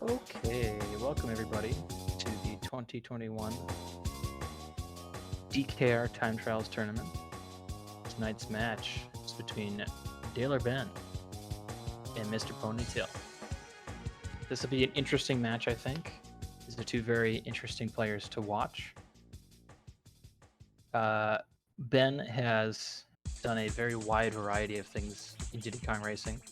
Okay, welcome everybody to the 2021 DKR Time Trials Tournament. Tonight's match is between dalerben and MrPonytale. This will be an interesting match, I think. These are two very interesting players to watch. Ben has done a very wide variety of things in Diddy Kong Racing,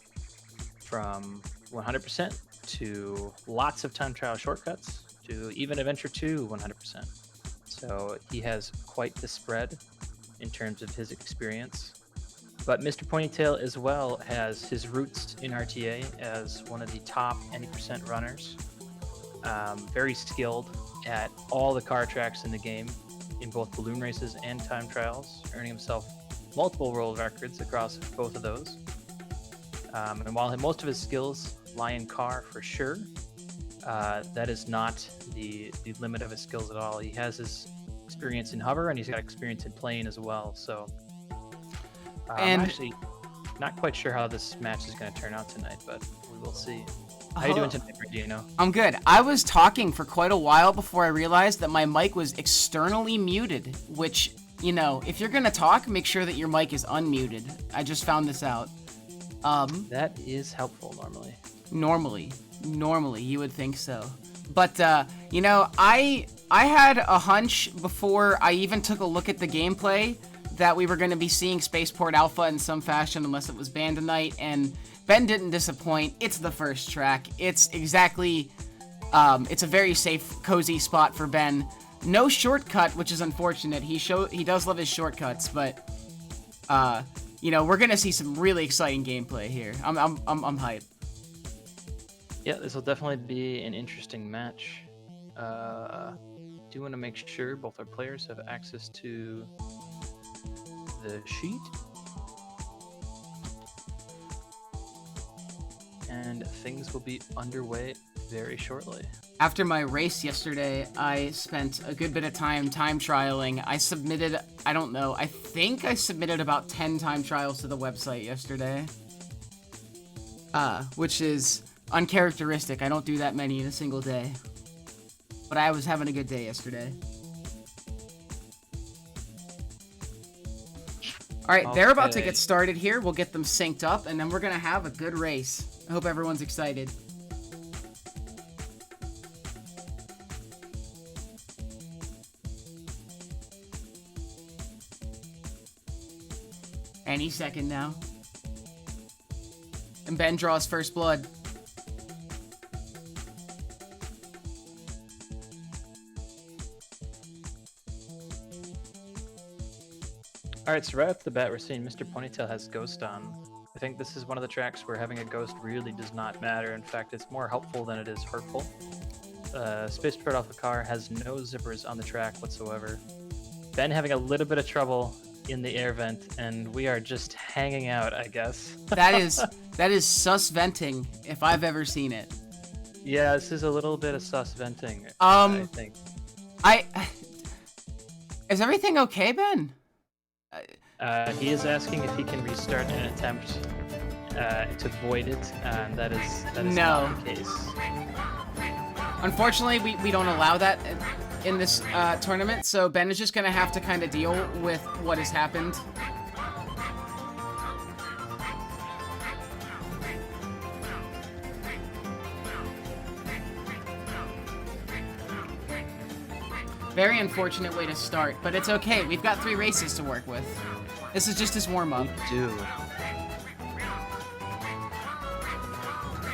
from 100% to lots of time trial shortcuts to even Adventure 2 100%. So he has quite the spread in terms of his experience. But MrPonytale as well has his roots in RTA as one of the top any percent runners. Very skilled at all the car tracks in the game, in both balloon races and time trials, earning himself multiple world records across both of those. And while most of his skills lie in car for sure, that is not the limit of his skills at all. He has his experience in hover, and he's got experience in plane as well. So I'm actually not quite sure how this match is going to turn out tonight, but we will see. How you doing tonight, Regino? I'm good. I was talking for quite a while before I realized that my mic was externally muted, which, you know, if you're going to talk, make sure that your mic is unmuted. I just found this out. That is helpful normally. Normally, you would think so. But, you know, I had a hunch before I even took a look at the gameplay that we were going to be seeing Spaceport Alpha in some fashion unless it was banned tonight, and Ben didn't disappoint. It's the first track. It's exactly, it's a very safe, cozy spot for Ben. No shortcut, which is unfortunate. He does love his shortcuts, but, you know, we're going to see some really exciting gameplay here. I'm hyped. Yeah, this will definitely be an interesting match. Do want to make sure both our players have access to the sheet. And things will be underway very shortly. After my race yesterday, I spent a good bit of time trialing. I submitted, I don't know, I think I submitted about 10 time trials to the website yesterday. Which is uncharacteristic. I don't do that many in a single day. But I was having a good day yesterday. Alright, okay. They're about to get started here. We'll get them synced up, and then we're going to have a good race. I hope everyone's excited. Any second now. And Ben draws first blood. Alright, so right off the bat, we're seeing MrPonytale has Ghost on. I think this is one of the tracks where having a Ghost really does not matter. In fact, it's more helpful than it is hurtful. Spaceport Alpha car has no zippers on the track whatsoever. Ben having a little bit of trouble in the air vent, and we are just hanging out, I guess. That is sus venting, if I've ever seen it. Yeah, this is a little bit of sus venting, I think. Is everything okay, Ben? He is asking if he can restart an attempt to void it, and that is not the case. Unfortunately, we don't allow that in this tournament, so Ben is just going to have to kind of deal with what has happened. Very unfortunate way to start, but it's okay. We've got 3 races to work with. This is just his warm-up. We do.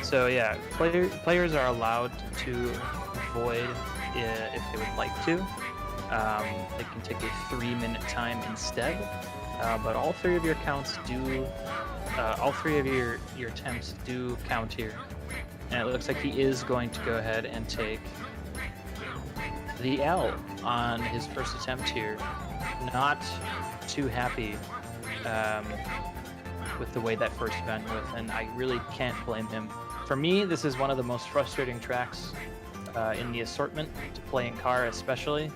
So yeah, players are allowed to void if they would like to. They can take a 3-minute time instead, but all 3 of your counts do, all 3 of your attempts do count here. And it looks like he is going to go ahead and take the L on his first attempt here. Not too happy with the way that first went with, and I really can't blame him. For me, this is one of the most frustrating tracks in the assortment to play in car, especially.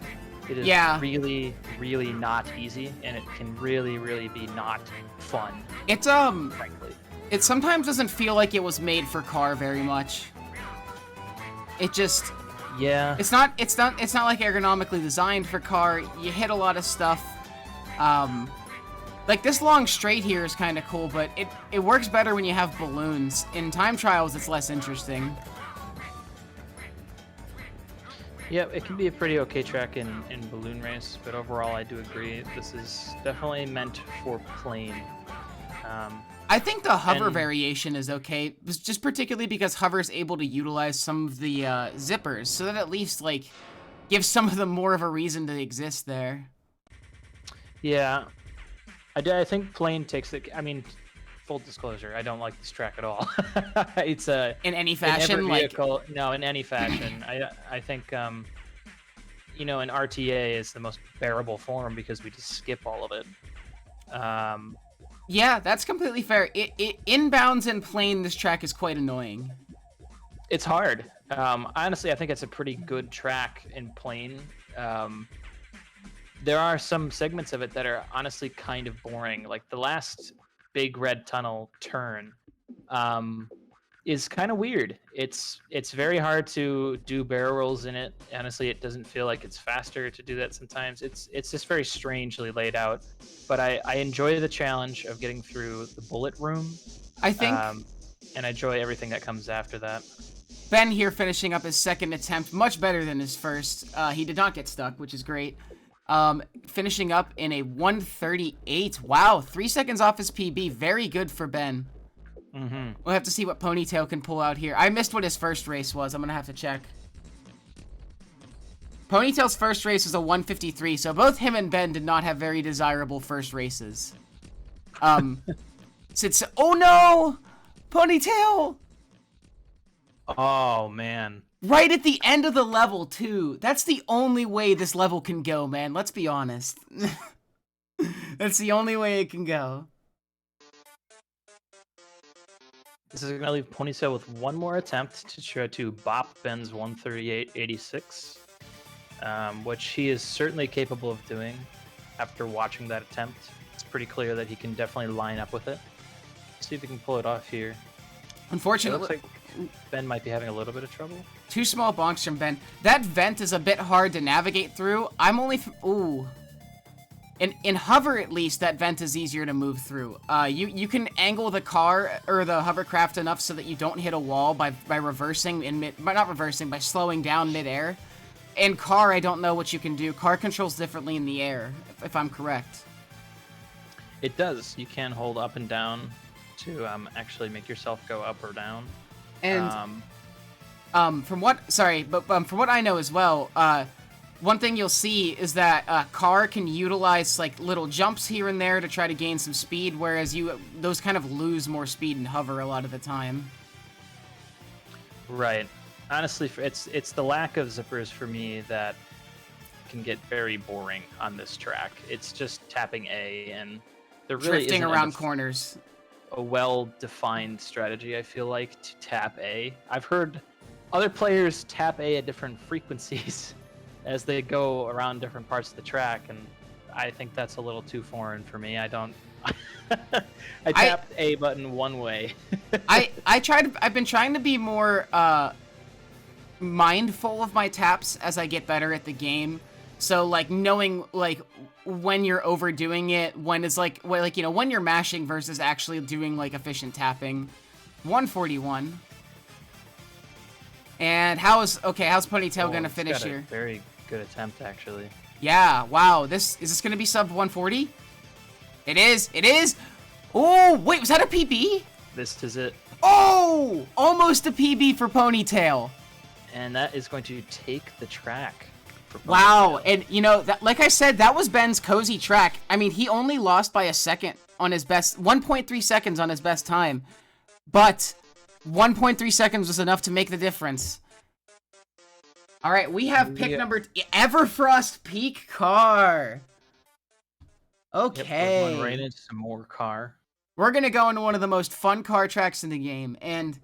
It is really, really not easy, and it can really, really be not fun. It's frankly. It sometimes doesn't feel like it was made for car very much. It just, Yeah. it's not like ergonomically designed for car. You hit a lot of stuff. Like this long straight here is kind of cool, but it works better when you have balloons. In time trials, it's less interesting. Yep, it can be a pretty okay track in balloon race, but overall I do agree this is definitely meant for plane. I think the hover and- variation is okay, just particularly because hover is able to utilize some of the zippers, so that at least like gives some of them more of a reason to exist there. Yeah, I think plane takes it. I mean, full disclosure, I don't like this track at all. It's In any fashion, in every like vehicle, no, in any fashion. I think you know, an RTA is the most bearable form because we just skip all of it. yeah, that's completely fair. It inbounds and plane, this track is quite annoying. It's hard. Honestly, I think it's a pretty good track in plane. There are some segments of it that are honestly kind of boring. Like the last big red tunnel turn is kind of weird. It's very hard to do barrel rolls in it. Honestly, it doesn't feel like it's faster to do that sometimes. It's just very strangely laid out. But I enjoy the challenge of getting through the bullet room. I think And I enjoy everything that comes after that. Ben here finishing up his second attempt, much better than his first. He did not get stuck, which is great. Finishing up in a 1:38. Wow, 3 seconds off his PB. Very good for Ben. We'll have to see what Ponytale can pull out here. I missed what his first race was. I'm gonna have to check. Ponytail's first race was a 1:53, so both him and Ben did not have very desirable first races. Since oh no, Ponytail! Oh man. Right at the end of the level, too. That's the only way this level can go, man. Let's be honest. That's the only way it can go. This is going to leave Ponytail with one more attempt to try to bop Ben's 138.86, which he is certainly capable of doing after watching that attempt. It's pretty clear that he can definitely line up with it. Let's see if he can pull it off here. Unfortunately, it looks like Ben might be having a little bit of trouble. 2 small bonks from Ben. That vent is a bit hard to navigate through. I'm only... Ooh. In hover, at least, that vent is easier to move through. You can angle the car or the hovercraft enough so that you don't hit a wall by reversing in mid... Not reversing, by slowing down midair. In car, I don't know what you can do. Car controls differently in the air, if I'm correct. It does. You can hold up and down to actually make yourself go up or down. And from what I know as well, one thing you'll see is that car can utilize like little jumps here and there to try to gain some speed, whereas those kind of lose more speed in hover a lot of the time. Right. Honestly, it's the lack of zippers for me that can get very boring on this track. It's just tapping A, and there really Drifting isn't around corners. a well-defined strategy, I feel like, to tap A. I've heard other players tap A at different frequencies as they go around different parts of the track, and I think that's a little too foreign for me. I don't... I tapped A button one way. I've been trying to be more mindful of my taps as I get better at the game. So like knowing like when you're overdoing it, when it's like you know, when you're mashing versus actually doing like efficient tapping. 141. And how's Ponytail gonna finish got a here? Very good attempt, actually. Yeah, wow. Is this gonna be sub 140? It is. It is. Oh wait, was that a PB? This is it. Oh, almost a PB for Ponytail. And that is going to take the track. Wow, and you know, like I said, that was Ben's cozy track. I mean, he only lost by a second on his best, 1.3 seconds on his best time, but 1.3 seconds was enough to make the difference. All right, we have pick number Everfrost Peak Car. Okay. Yep, we're going right into some more car. We're gonna go into one of the most fun car tracks in the game, and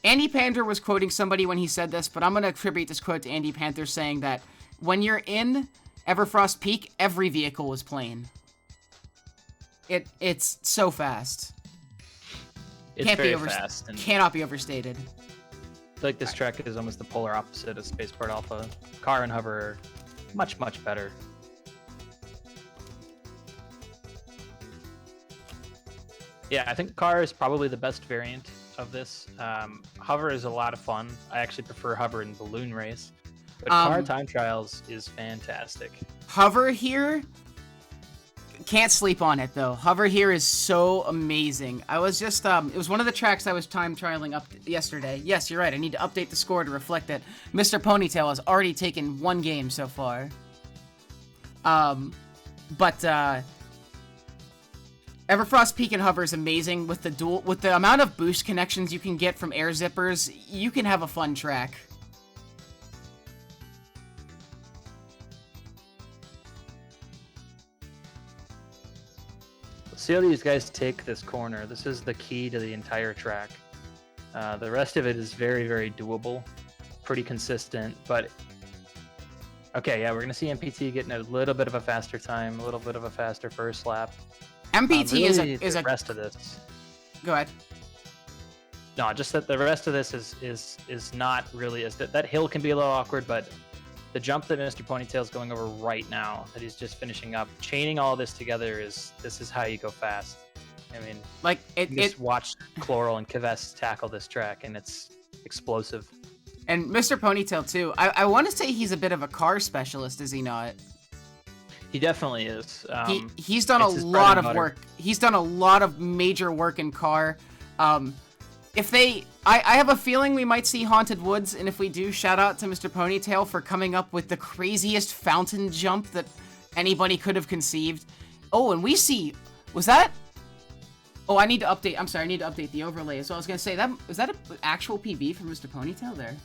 Andy Panther was quoting somebody when he said this, but I'm going to attribute this quote to Andy Panther saying that when you're in Everfrost Peak, every vehicle is plane. It's so fast. It's very fast. And cannot be overstated. like this track is almost the polar opposite of Spaceport Alpha. Car and hover are much, much better. Yeah, I think car is probably the best variant of this. Hover is a lot of fun. I actually prefer hover in balloon race. But car time trials is fantastic. Hover here, can't sleep on it though. Hover here is so amazing. I was just, it was one of the tracks I was time trialing up yesterday. Yes, you're right. I need to update the score to reflect that MrPonytale has already taken 1 game so far. Everfrost Peak and Hover is amazing with the amount of boost connections you can get from air zippers. You can have a fun track. See how these guys take this corner. This is the key to the entire track. The rest of it is very, very doable, pretty consistent, but okay, yeah, we're gonna see MPT getting a little bit of a faster time, a little bit of a faster first lap. MPT really is a rest of this. Go ahead. No, just that the rest of this is not really as that hill can be a little awkward, but the jump that MrPonytale is going over right now, that he's just finishing up, chaining all this together this is how you go fast. I mean, like just watch Chloral and Kivess tackle this track, and it's explosive. And MrPonytale too. I want to say he's a bit of a car specialist, is he not? He definitely is. He's done a lot of work. He's done a lot of major work in car. I have a feeling we might see Haunted Woods, and if we do, shout out to MrPonytale for coming up with the craziest fountain jump that anybody could have conceived. Oh, and we see, was that? Oh, I need to update. I'm sorry, I need to update the overlay. So I was gonna say was that an actual PB from MrPonytale there?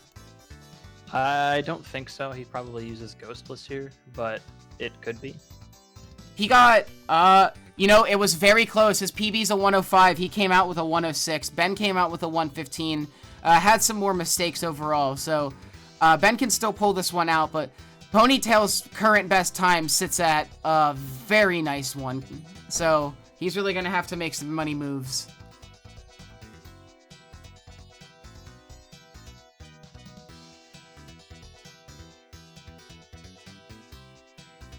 I don't think so. He probably uses Ghostless here, but it could be. He got, you know, it was very close. His PB's a 105. He came out with a 106. Ben came out with a 115. Had some more mistakes overall. So, Ben can still pull this one out, but Ponytail's current best time sits at a very nice one. So, he's really going to have to make some money moves.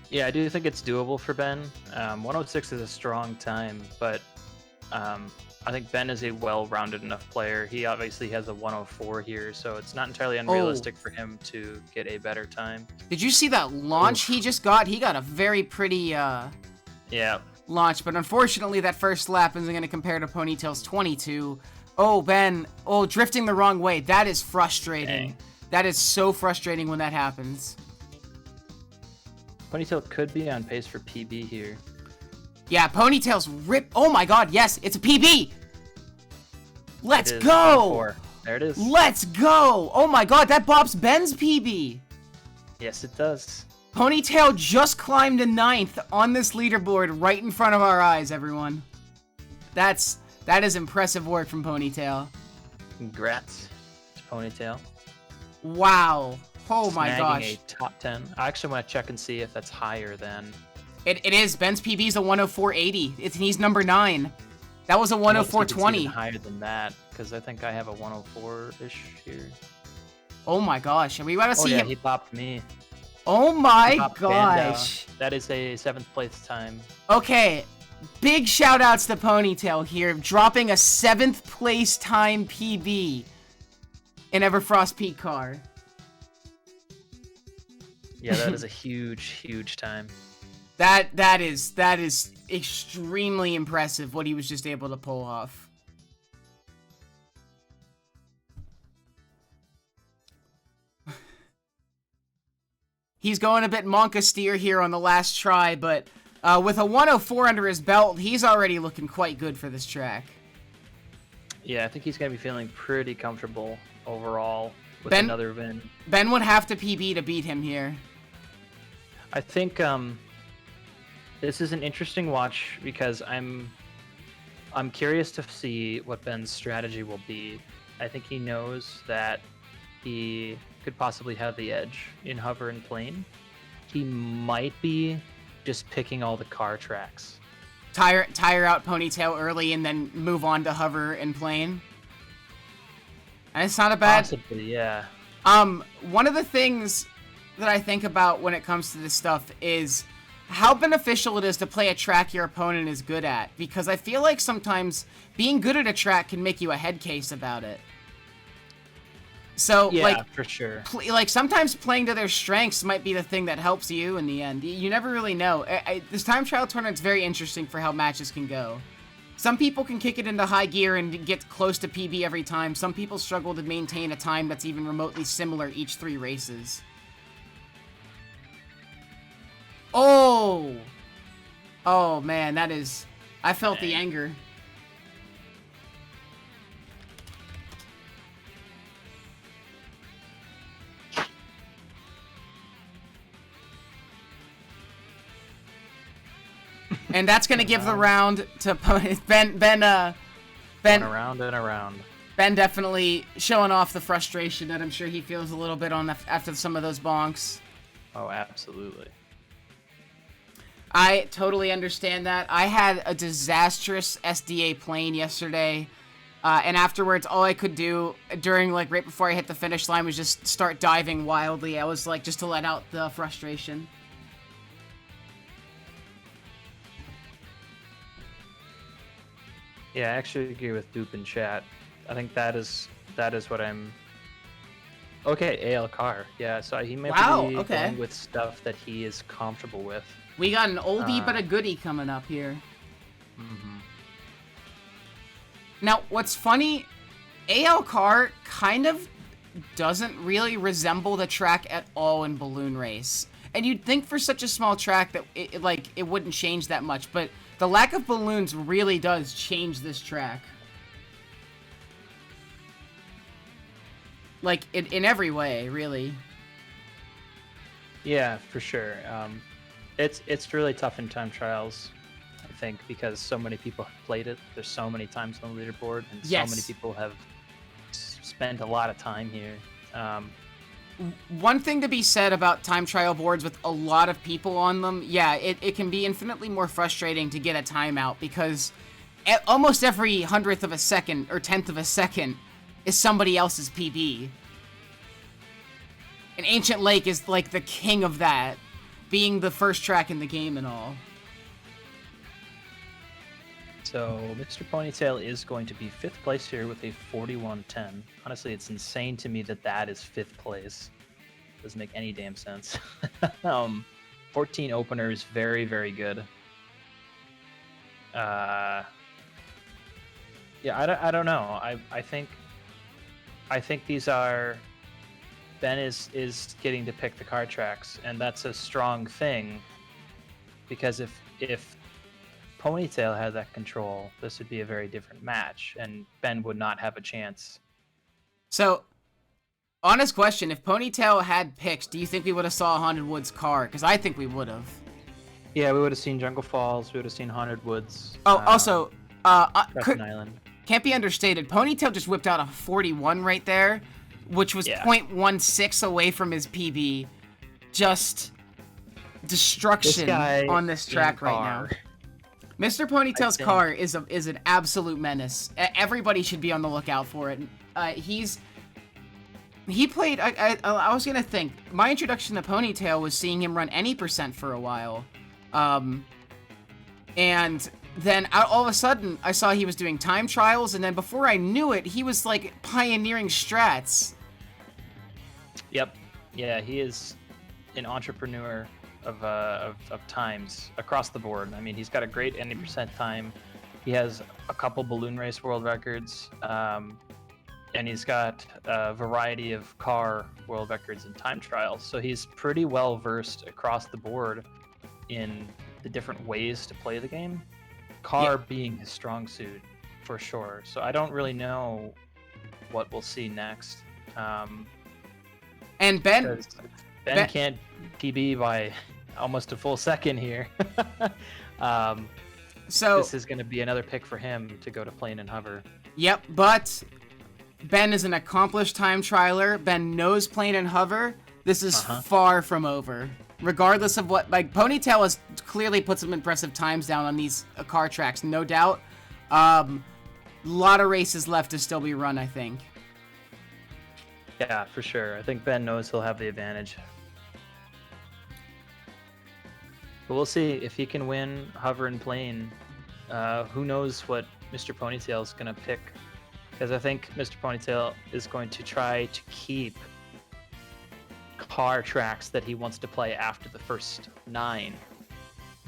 Yeah, I do think it's doable for Ben. 106 is a strong time, but I think Ben is a well-rounded enough player. He obviously has a 104 here, so it's not entirely unrealistic for him to get a better time. Did you see that launch he just got? He got a very pretty launch, but unfortunately that first lap isn't going to compare to Ponytail's 22. Oh, Ben. Oh, drifting the wrong way. That is frustrating. Dang. That is so frustrating when that happens. Ponytail could be on pace for PB here. Yeah, Ponytail's rip. Oh my god, yes, it's a PB! Let's go! There it is. Let's go! Oh my god, that bops Ben's PB! Yes, it does. Ponytail just climbed to 9th on this leaderboard right in front of our eyes, everyone. That is impressive work from Ponytail. Congrats to Ponytail. Wow. Oh my gosh. A top 10. I actually want to check and see if that's higher than... It is. Ben's PB's a 104.80. He's number 9. That was a 104.20. Even higher than that, because I think I have a 104-ish here. Oh my gosh. Are we about to see him? Oh yeah, he popped me. Oh my gosh. That is a 7th place time. Okay. Big shout outs to Ponytail here, dropping a 7th place time PB in Everfrost Peak car. Yeah, that is a huge, huge time. That is extremely impressive what he was just able to pull off. He's going a bit Monka steer here on the last try, but with a 104 under his belt, he's already looking quite good for this track. Yeah, I think he's going to be feeling pretty comfortable overall with another win. Ben would have to PB to beat him here. I think this is an interesting watch because I'm curious to see what Ben's strategy will be. I think he knows that he could possibly have the edge in hover and plane. He might be just picking all the car tracks. Tire out Ponytail early and then move on to hover and plane. And it's not a bad... Possibly, yeah. One of the things that I think about when it comes to this stuff is how beneficial it is to play a track your opponent is good at. Because I feel like sometimes being good at a track can make you a head case about it. So, yeah, like, for sure. Like, sometimes playing to their strengths might be the thing that helps you in the end. You never really know. This time trial tournament's very interesting for how matches can go. Some people can kick it into high gear and get close to PB every time. Some people struggle to maintain a time that's even remotely similar each 3 races. Oh! Oh, man, that is... I felt the anger. And that's gonna give the round to Ben. Ben Around and around. Ben definitely showing off the frustration that I'm sure he feels a little bit on after some of those bonks. Oh, absolutely. I totally understand that. I had a disastrous SDA plane yesterday, and afterwards, all I could do during, like, right before I hit the finish line was just start diving wildly. I was like, just to let out the frustration. Yeah, I actually agree with Dupe in chat. I think that is what I'm... Okay, AL Car. Yeah, so he might be going with stuff that he is comfortable with. We got an oldie but a goodie coming up here. Mm-hmm. Now, what's funny, AL Car kind of doesn't really resemble the track at all in Balloon Race. And you'd think for such a small track that it wouldn't change that much, but the lack of balloons really does change this track. Like, in every way, really. Yeah, for sure. It's really tough in time trials, I think, because so many people have played it. There's so many times on the leaderboard, and so many people have spent a lot of time here. One thing to be said about time trial boards with a lot of people on them, yeah, it can be infinitely more frustrating to get a timeout because almost every 100th of a second or 10th of a second is somebody else's PB. And Ancient Lake is like the king of that, being the first track in the game and all. So MrPonytale is going to be 5th place here with a 41.10. Honestly, it's insane to me that is 5th place. Doesn't make any damn sense. 14 openers, very, very good. Yeah, I don't know. I think these are... Ben is getting to pick the car tracks, and that's a strong thing, because if Ponytail had that control, this would be a very different match, and Ben would not have a chance. So, honest question, if Ponytail had picks, do you think we would have saw Haunted Woods car? Because I think we would have. Yeah, we would have seen Jungle Falls, we would have seen Haunted Woods. Oh, also, Island. Can't be understated, Ponytail just whipped out a 41 right there, which was 0.16 away from his PB. Just destruction on this track right now. MrPonytale's car is an absolute menace. Everybody should be on the lookout for it. He played. I was gonna think. My introduction to Ponytail was seeing him run any percent for a while, and then all of a sudden I saw he was doing time trials, and then before I knew it, he was like pioneering strats. Yep. Yeah, he is an entrepreneur of times across the board. I mean, he's got a great 90% time. He has a couple balloon race world records, and he's got a variety of car world records and time trials. So he's pretty well versed across the board in the different ways to play the game. Car being his strong suit, for sure. So I don't really know what we'll see next. And Ben can't PB by almost a full second here. So this is going to be another pick for him to go to plane and hover. Yep, but Ben is an accomplished time trialer. Ben knows plane and hover. This is far from over. Regardless of what, like, Ponytail has clearly put some impressive times down on these car tracks, no doubt. Lot of races left to still be run, I think. Yeah, for sure. I think Ben knows he'll have the advantage. But we'll see if he can win hover and plane. Who knows what Mr. Ponytail is going to pick? Because I think Mr. Ponytail is going to try to keep car tracks that he wants to play after the first 9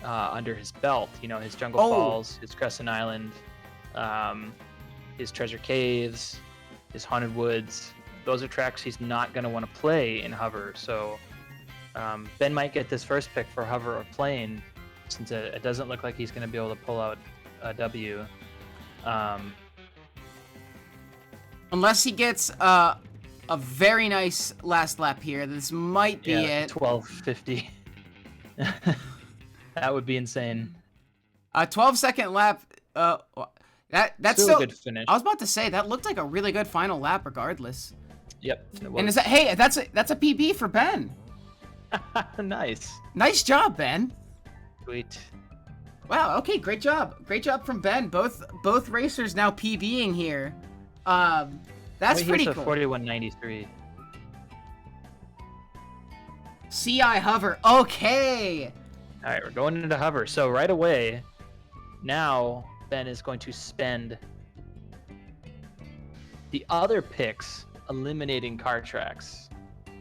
under his belt. You know, his Jungle Falls, his Crescent Island, his Treasure Caves, his Haunted Woods. Those are tracks he's not going to want to play in hover. So Ben might get this first pick for hover or plane, since it doesn't look like he's going to be able to pull out a W. Unless he gets a very nice last lap here. This might be it. 12:50. That would be insane. A 12-second lap. That's still a good finish. I was about to say that looked like a really good final lap, regardless. Yep. And is that that's a PB for Ben? Nice. Nice job, Ben. Sweet. Wow. Okay. Great job. Great job from Ben. Both racers now PBing here. That's pretty cool. 41.93. CI hover. Okay. All right, we're going into hover. So right away, now Ben is going to spend the other picks eliminating car tracks.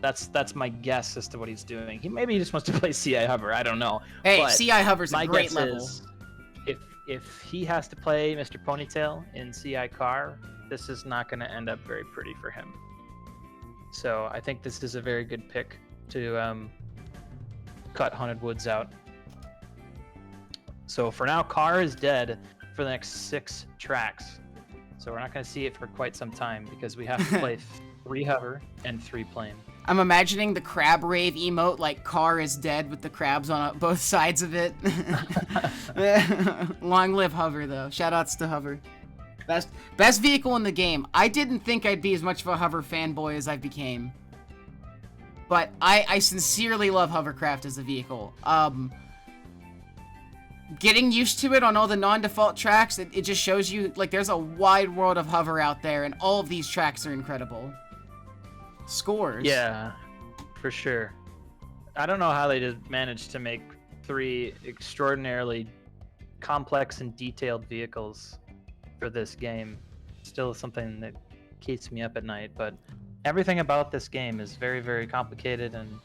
That's my guess as to what he's doing. Maybe he just wants to play CI hover. I don't know. Hey, but CI hover's a great level. Is, if he has to play Mr. Ponytail in CI car, this is not going to end up very pretty for him. So I think this is a very good pick to cut Haunted Woods out. So for now, car is dead for the next 6 tracks. So we're not going to see it for quite some time because we have to play 3 hover and 3 plane. I'm imagining the crab rave emote, like car is dead with the crabs on both sides of it. Long live hover, though. Shoutouts to hover. Best vehicle in the game. I didn't think I'd be as much of a hover fanboy as I became. But I sincerely love hovercraft as a vehicle. Getting used to it on all the non-default tracks, it just shows you, like, there's a wide world of hover out there, and all of these tracks are incredible. Scores. Yeah, for sure. I don't know how they just managed to make 3 extraordinarily complex and detailed vehicles for this game. Still something that keeps me up at night, but everything about this game is very, very complicated and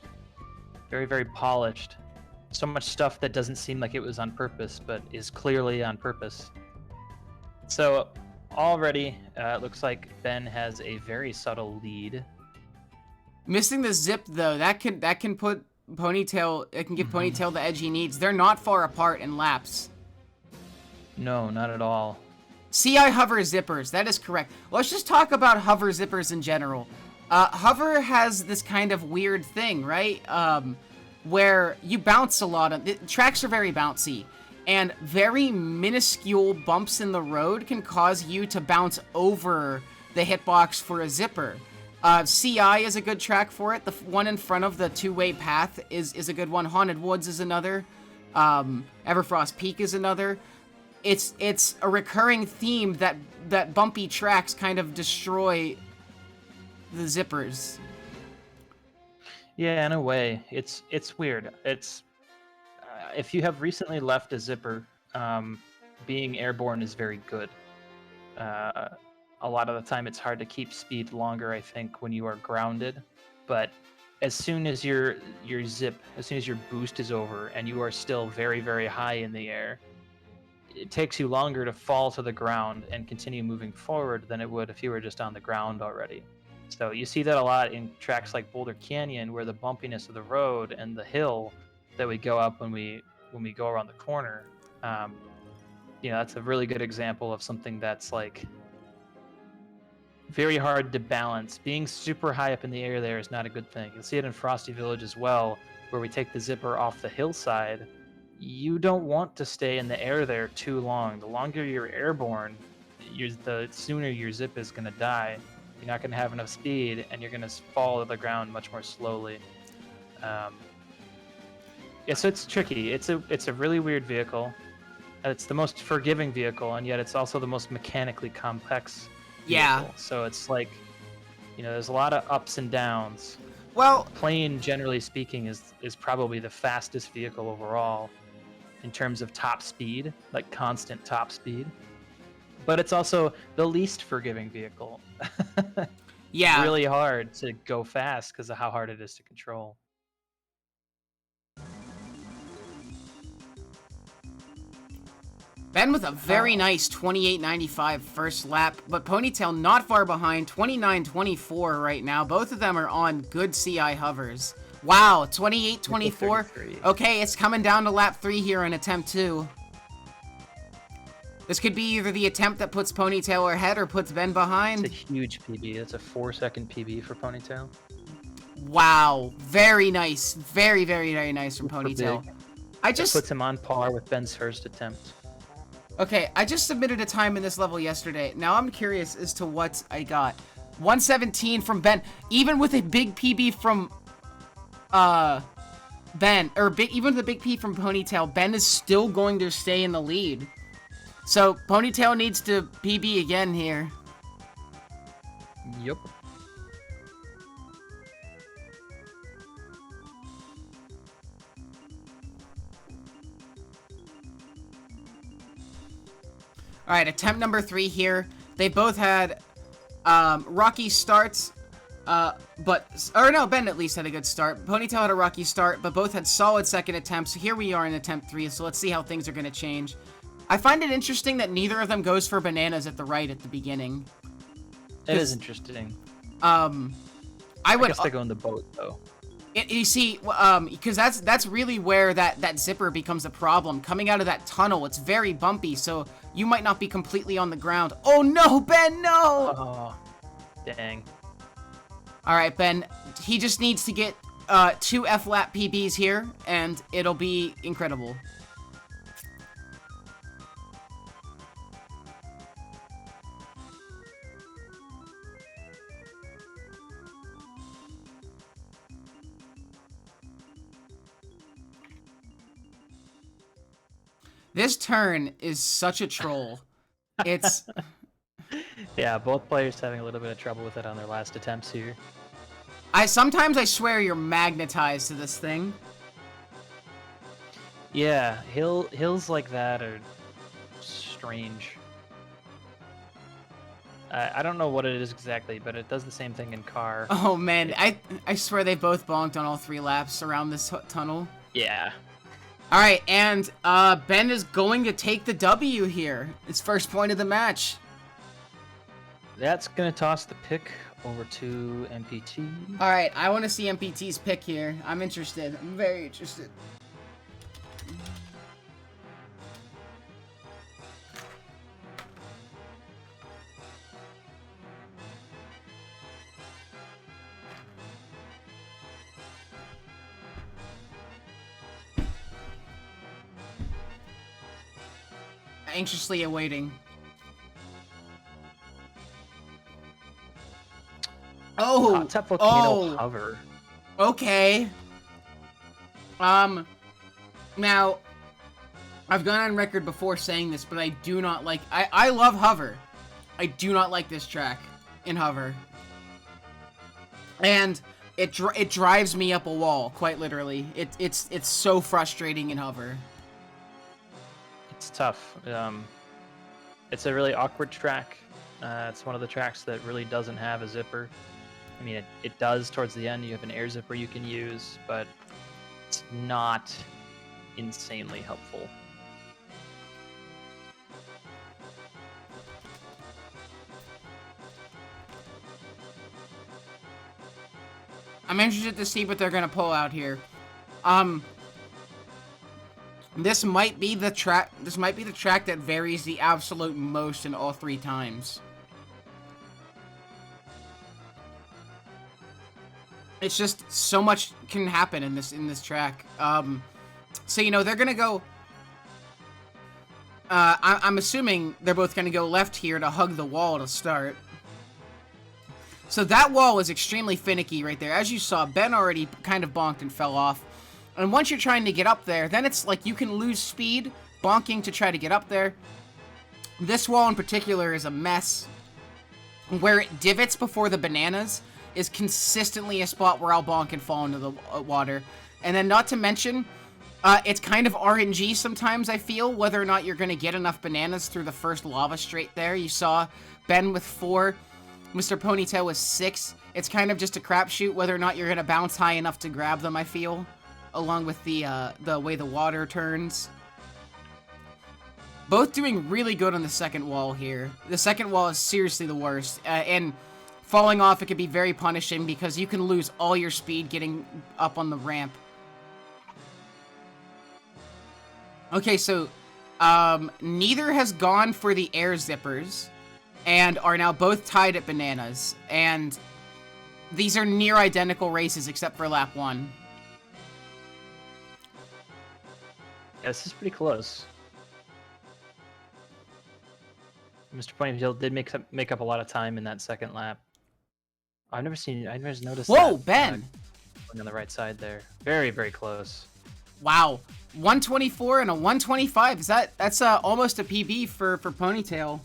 very, very polished. So much stuff that doesn't seem like it was on purpose, but is clearly on purpose. So already, it looks like Ben has a very subtle lead. Missing the zip, though, that can put Ponytail. It can give Ponytail the edge he needs. They're not far apart in laps. No, not at all. CI hover zippers. That is correct. Let's just talk about hover zippers in general. Hover has this kind of weird thing, right? Where you bounce a lot. Tracks are very bouncy, and very minuscule bumps in the road can cause you to bounce over the hitbox for a zipper. CI is a good track for it. The one in front of the 2-way path is a good one. Haunted Woods is another. Everfrost Peak is another. It's a recurring theme that bumpy tracks kind of destroy the zippers. Yeah, in a way, it's weird. It's if you have recently left a zipper, being airborne is very good. A lot of the time, it's hard to keep speed longer, I think, when you are grounded. But as soon as your boost is over and you are still very, very high in the air, it takes you longer to fall to the ground and continue moving forward than it would if you were just on the ground already. So you see that a lot in tracks like Boulder Canyon, where the bumpiness of the road and the hill that we go up when we go around the corner, that's a really good example of something that's like very hard to balance. Being super high up in the air there is not a good thing. You'll see it in Frosty Village as well, where we take the zipper off the hillside. You don't want to stay in the air there too long. The longer you're airborne, the sooner your zip is going to die. You're not going to have enough speed, and you're going to fall to the ground much more slowly. So it's tricky. It's a really weird vehicle. It's the most forgiving vehicle, and yet it's also the most mechanically complex vehicle. Yeah. So it's like You know, there's a lot of ups and downs. Well, Plane, generally speaking, is probably the fastest vehicle overall in terms of top speed, like constant top speed. But it's also the least forgiving vehicle. yeah. Really hard to go fast because of how hard it is to control. Ben with a very nice 28.95 first lap, but Ponytale not far behind, 29.24 right now. Both of them are on good CI hovers. Wow, 28.24. Okay, it's coming down to lap 3 here in attempt 2. This could be either the attempt that puts Ponytale ahead or puts Ben behind. It's a huge PB. It's a 4-second PB for Ponytale. Wow, very nice. Very, very, very nice from Ponytale. It puts him on par with Ben's first attempt. Okay, I just submitted a time in this level yesterday. Now I'm curious as to what I got. 117 from Ben. Even with a big PB from Ben, or even with a big P from Ponytale, Ben is still going to stay in the lead. So Ponytale needs to PB again here. Yep. All right, attempt number 3 here. They both had rocky starts, Ben at least had a good start. Ponytail had a rocky start, but both had solid second attempts. So here we are in attempt 3, so let's see how things are going to change. I find it interesting that neither of them goes for bananas at the right at the beginning. It is interesting. I guess they go in the boat, though. You see, because that's really where that zipper becomes a problem. Coming out of that tunnel, it's very bumpy, so you might not be completely on the ground. Oh no, Ben, no! Oh, dang. All right, Ben, he just needs to get 2 F-lap PBs here, and it'll be incredible. This turn is such a troll. It's... Yeah, both players having a little bit of trouble with it on their last attempts here. Sometimes I swear you're magnetized to this thing. Yeah, hills like that are strange. I don't know what it is exactly, but it does the same thing in car. Oh man, I swear they both bonked on all 3 laps around this tunnel. Yeah. All right, and Ben is going to take the W here. His first point of the match. That's gonna toss the pick over to MPT. All right, I want to see MPT's pick here. I'm interested. I'm very interested. Anxiously awaiting. Oh, Hot Tub Volcano Hover. Okay. Now, I've gone on record before saying this, but I do not like... I love Hover. I do not like this track in Hover. And it drives me up a wall, quite literally. It's so frustrating in Hover. It's tough. It's a really awkward track. It's one of the tracks that really doesn't have a zipper. I mean, it does towards the end. You have an air zipper you can use, but it's not insanely helpful. I'm interested to see what they're gonna pull out here. This might be the track that varies the absolute most in all 3 times. It's just so much can happen in this track. So you know they're gonna go. I'm assuming they're both gonna go left here to hug the wall to start. So that wall is extremely finicky right there. As you saw, Ben already kind of bonked and fell off. And once you're trying to get up there, then it's like you can lose speed bonking to try to get up there. This wall in particular is a mess. where it divots before the bananas is consistently a spot where Albon can fall into the water. And then not to mention, it's kind of RNG sometimes, I feel, whether or not you're going to get enough bananas through the first lava straight there. You saw Ben with 4, MrPonytale with 6. It's kind of just a crapshoot whether or not you're going to bounce high enough to grab them, I feel, along with the way the water turns. Both doing really good on the second wall here. The second wall is seriously the worst, and falling off, it can be very punishing because you can lose all your speed getting up on the ramp. Okay, so neither has gone for the air zippers and are now both tied at bananas. And these are near identical races except for lap 1. Yeah, this is pretty close. MrPonytale did make up a lot of time in that second lap. I've never noticed. Whoa, that, Ben! On the right side there. Very, very close. Wow. 124 and a 125. That's almost a PB for Ponytail.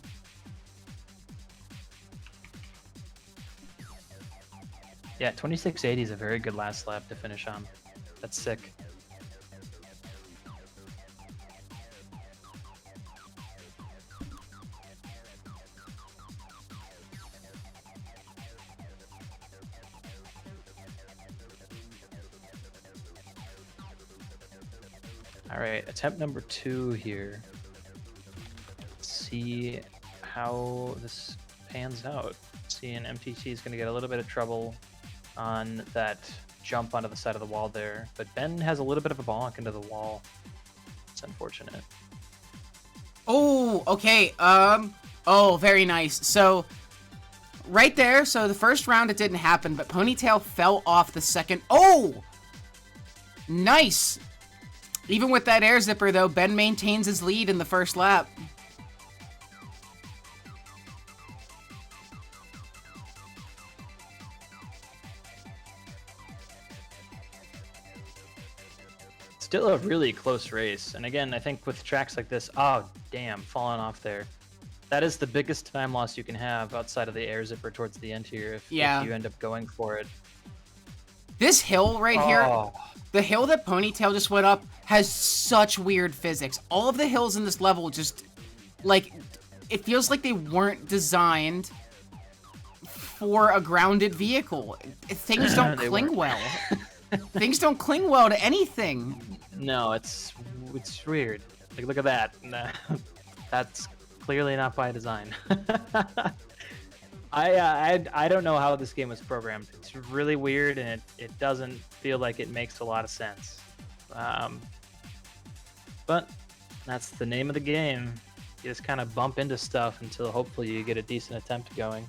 Yeah, 2680 is a very good last lap to finish on. That's sick. All right, attempt number 2 here. Let's see how this pans out. Seeing MTT is going to get a little bit of trouble on that jump onto the side of the wall there, but Ben has a little bit of a bonk into the wall. It's unfortunate. Oh, okay. Oh, very nice. So, right there. So the first round it didn't happen, but Ponytail fell off the second. Oh, nice. Even with that air zipper, though, Ben maintains his lead in the first lap. Still a really close race. And again, I think with tracks like this, oh, damn, falling off there. That is the biggest time loss you can have outside of the air zipper towards the end here if you end up going for it. This hill right here, the hill that Ponytail just went up, has such weird physics. All of the hills in this level just, like, it feels like they weren't designed for a grounded vehicle. Things don't cling well. Things don't cling well to anything. No, it's weird. Like, look at that. That's clearly not by design. I don't know how this game was programmed. It's really weird, and it doesn't feel like it makes a lot of sense. But that's the name of the game. You just kind of bump into stuff until hopefully you get a decent attempt going.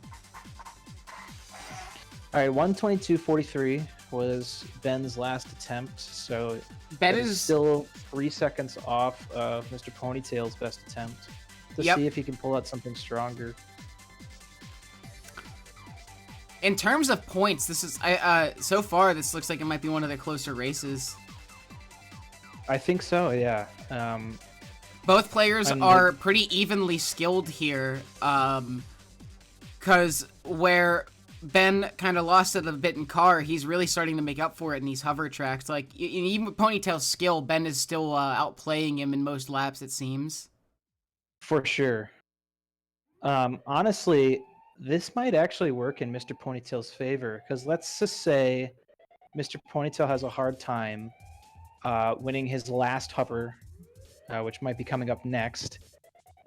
All right, 122.43 was Ben's last attempt, so Ben is still 3 seconds off of MrPonytail's best attempt to see if he can pull out something stronger. In terms of points, this is so far this looks like it might be one of the closer races. I think so, yeah. Both players are pretty evenly skilled here, because where Ben kind of lost it a bit in car, he's really starting to make up for it in these hover tracks. Like, even with Ponytail's skill, Ben is still outplaying him in most laps, it seems. For sure. Honestly, this might actually work in MrPonytail's favor, because let's just say MrPonytale has a hard time winning his last hover, which might be coming up next,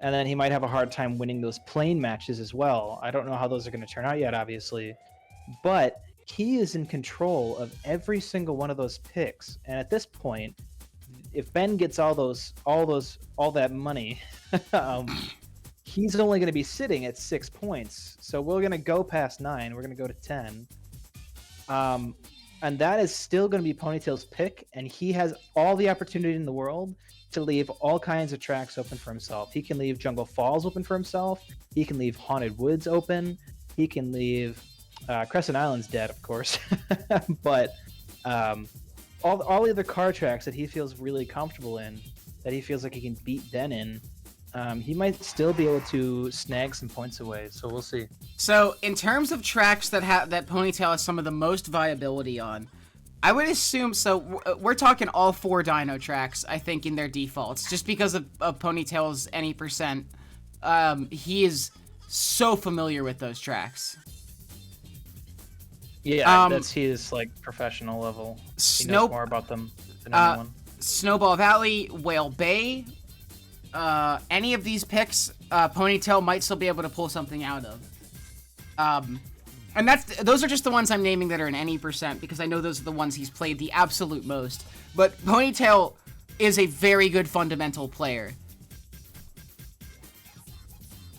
and then he might have a hard time winning those plane matches as well. I don't know how those are going to turn out yet, obviously, but he is in control of every single one of those picks. And at this point, if Ben gets all that money, he's only going to be sitting at 6 points. So we're going to go past 9. We're going to go to 10. And that is still going to be Ponytail's pick, and he has all the opportunity in the world to leave all kinds of tracks open for himself. He can leave Jungle Falls open for himself. He can leave Haunted Woods open. He can leave Crescent Island's dead, of course. But all the other car tracks that he feels really comfortable in, that he feels like he can beat Ben in, He might still be able to snag some points away, so we'll see. So, in terms of tracks that Ponytail has some of the most viability on, I would assume, so we're talking all 4 Dino tracks, I think, in their defaults, just because of Ponytail's any percent. He is so familiar with those tracks. Yeah, that's his like professional level. He knows more about them than anyone. Snowball Valley, Whale Bay, any of these picks, Ponytail might still be able to pull something out of. And those are just the ones I'm naming that are in any percent, because I know those are the ones he's played the absolute most. But Ponytail is a very good fundamental player.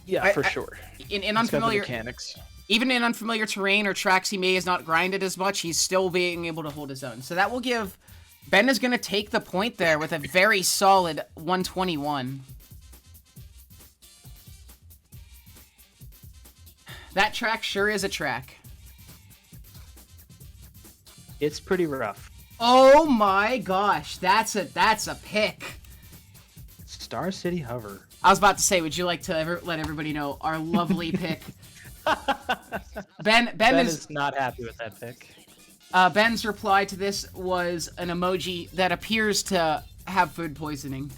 Yeah, for sure. In unfamiliar mechanics. Even in unfamiliar terrain or tracks he may has not grinded as much, he's still being able to hold his own. So that will give... Ben is going to take the point there with a very solid 121. That track sure is a track. It's pretty rough. Oh my gosh, that's a pick. Star City Hover. I was about to say, would you like to let everybody know our lovely pick? Ben is not happy with that pick. Ben's reply to this was an emoji that appears to have food poisoning.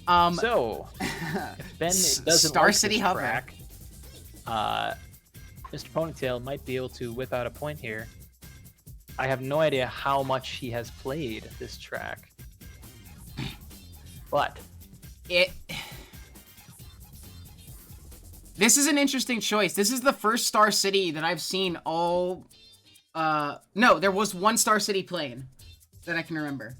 So, if Ben doesn't Star like City this Hover. track, Mr. Ponytail might be able to whip out a point here. I have no idea how much he has played this track, but this is an interesting choice. This is the first Star City that I've seen all... no, there was one Star City plane that I can remember.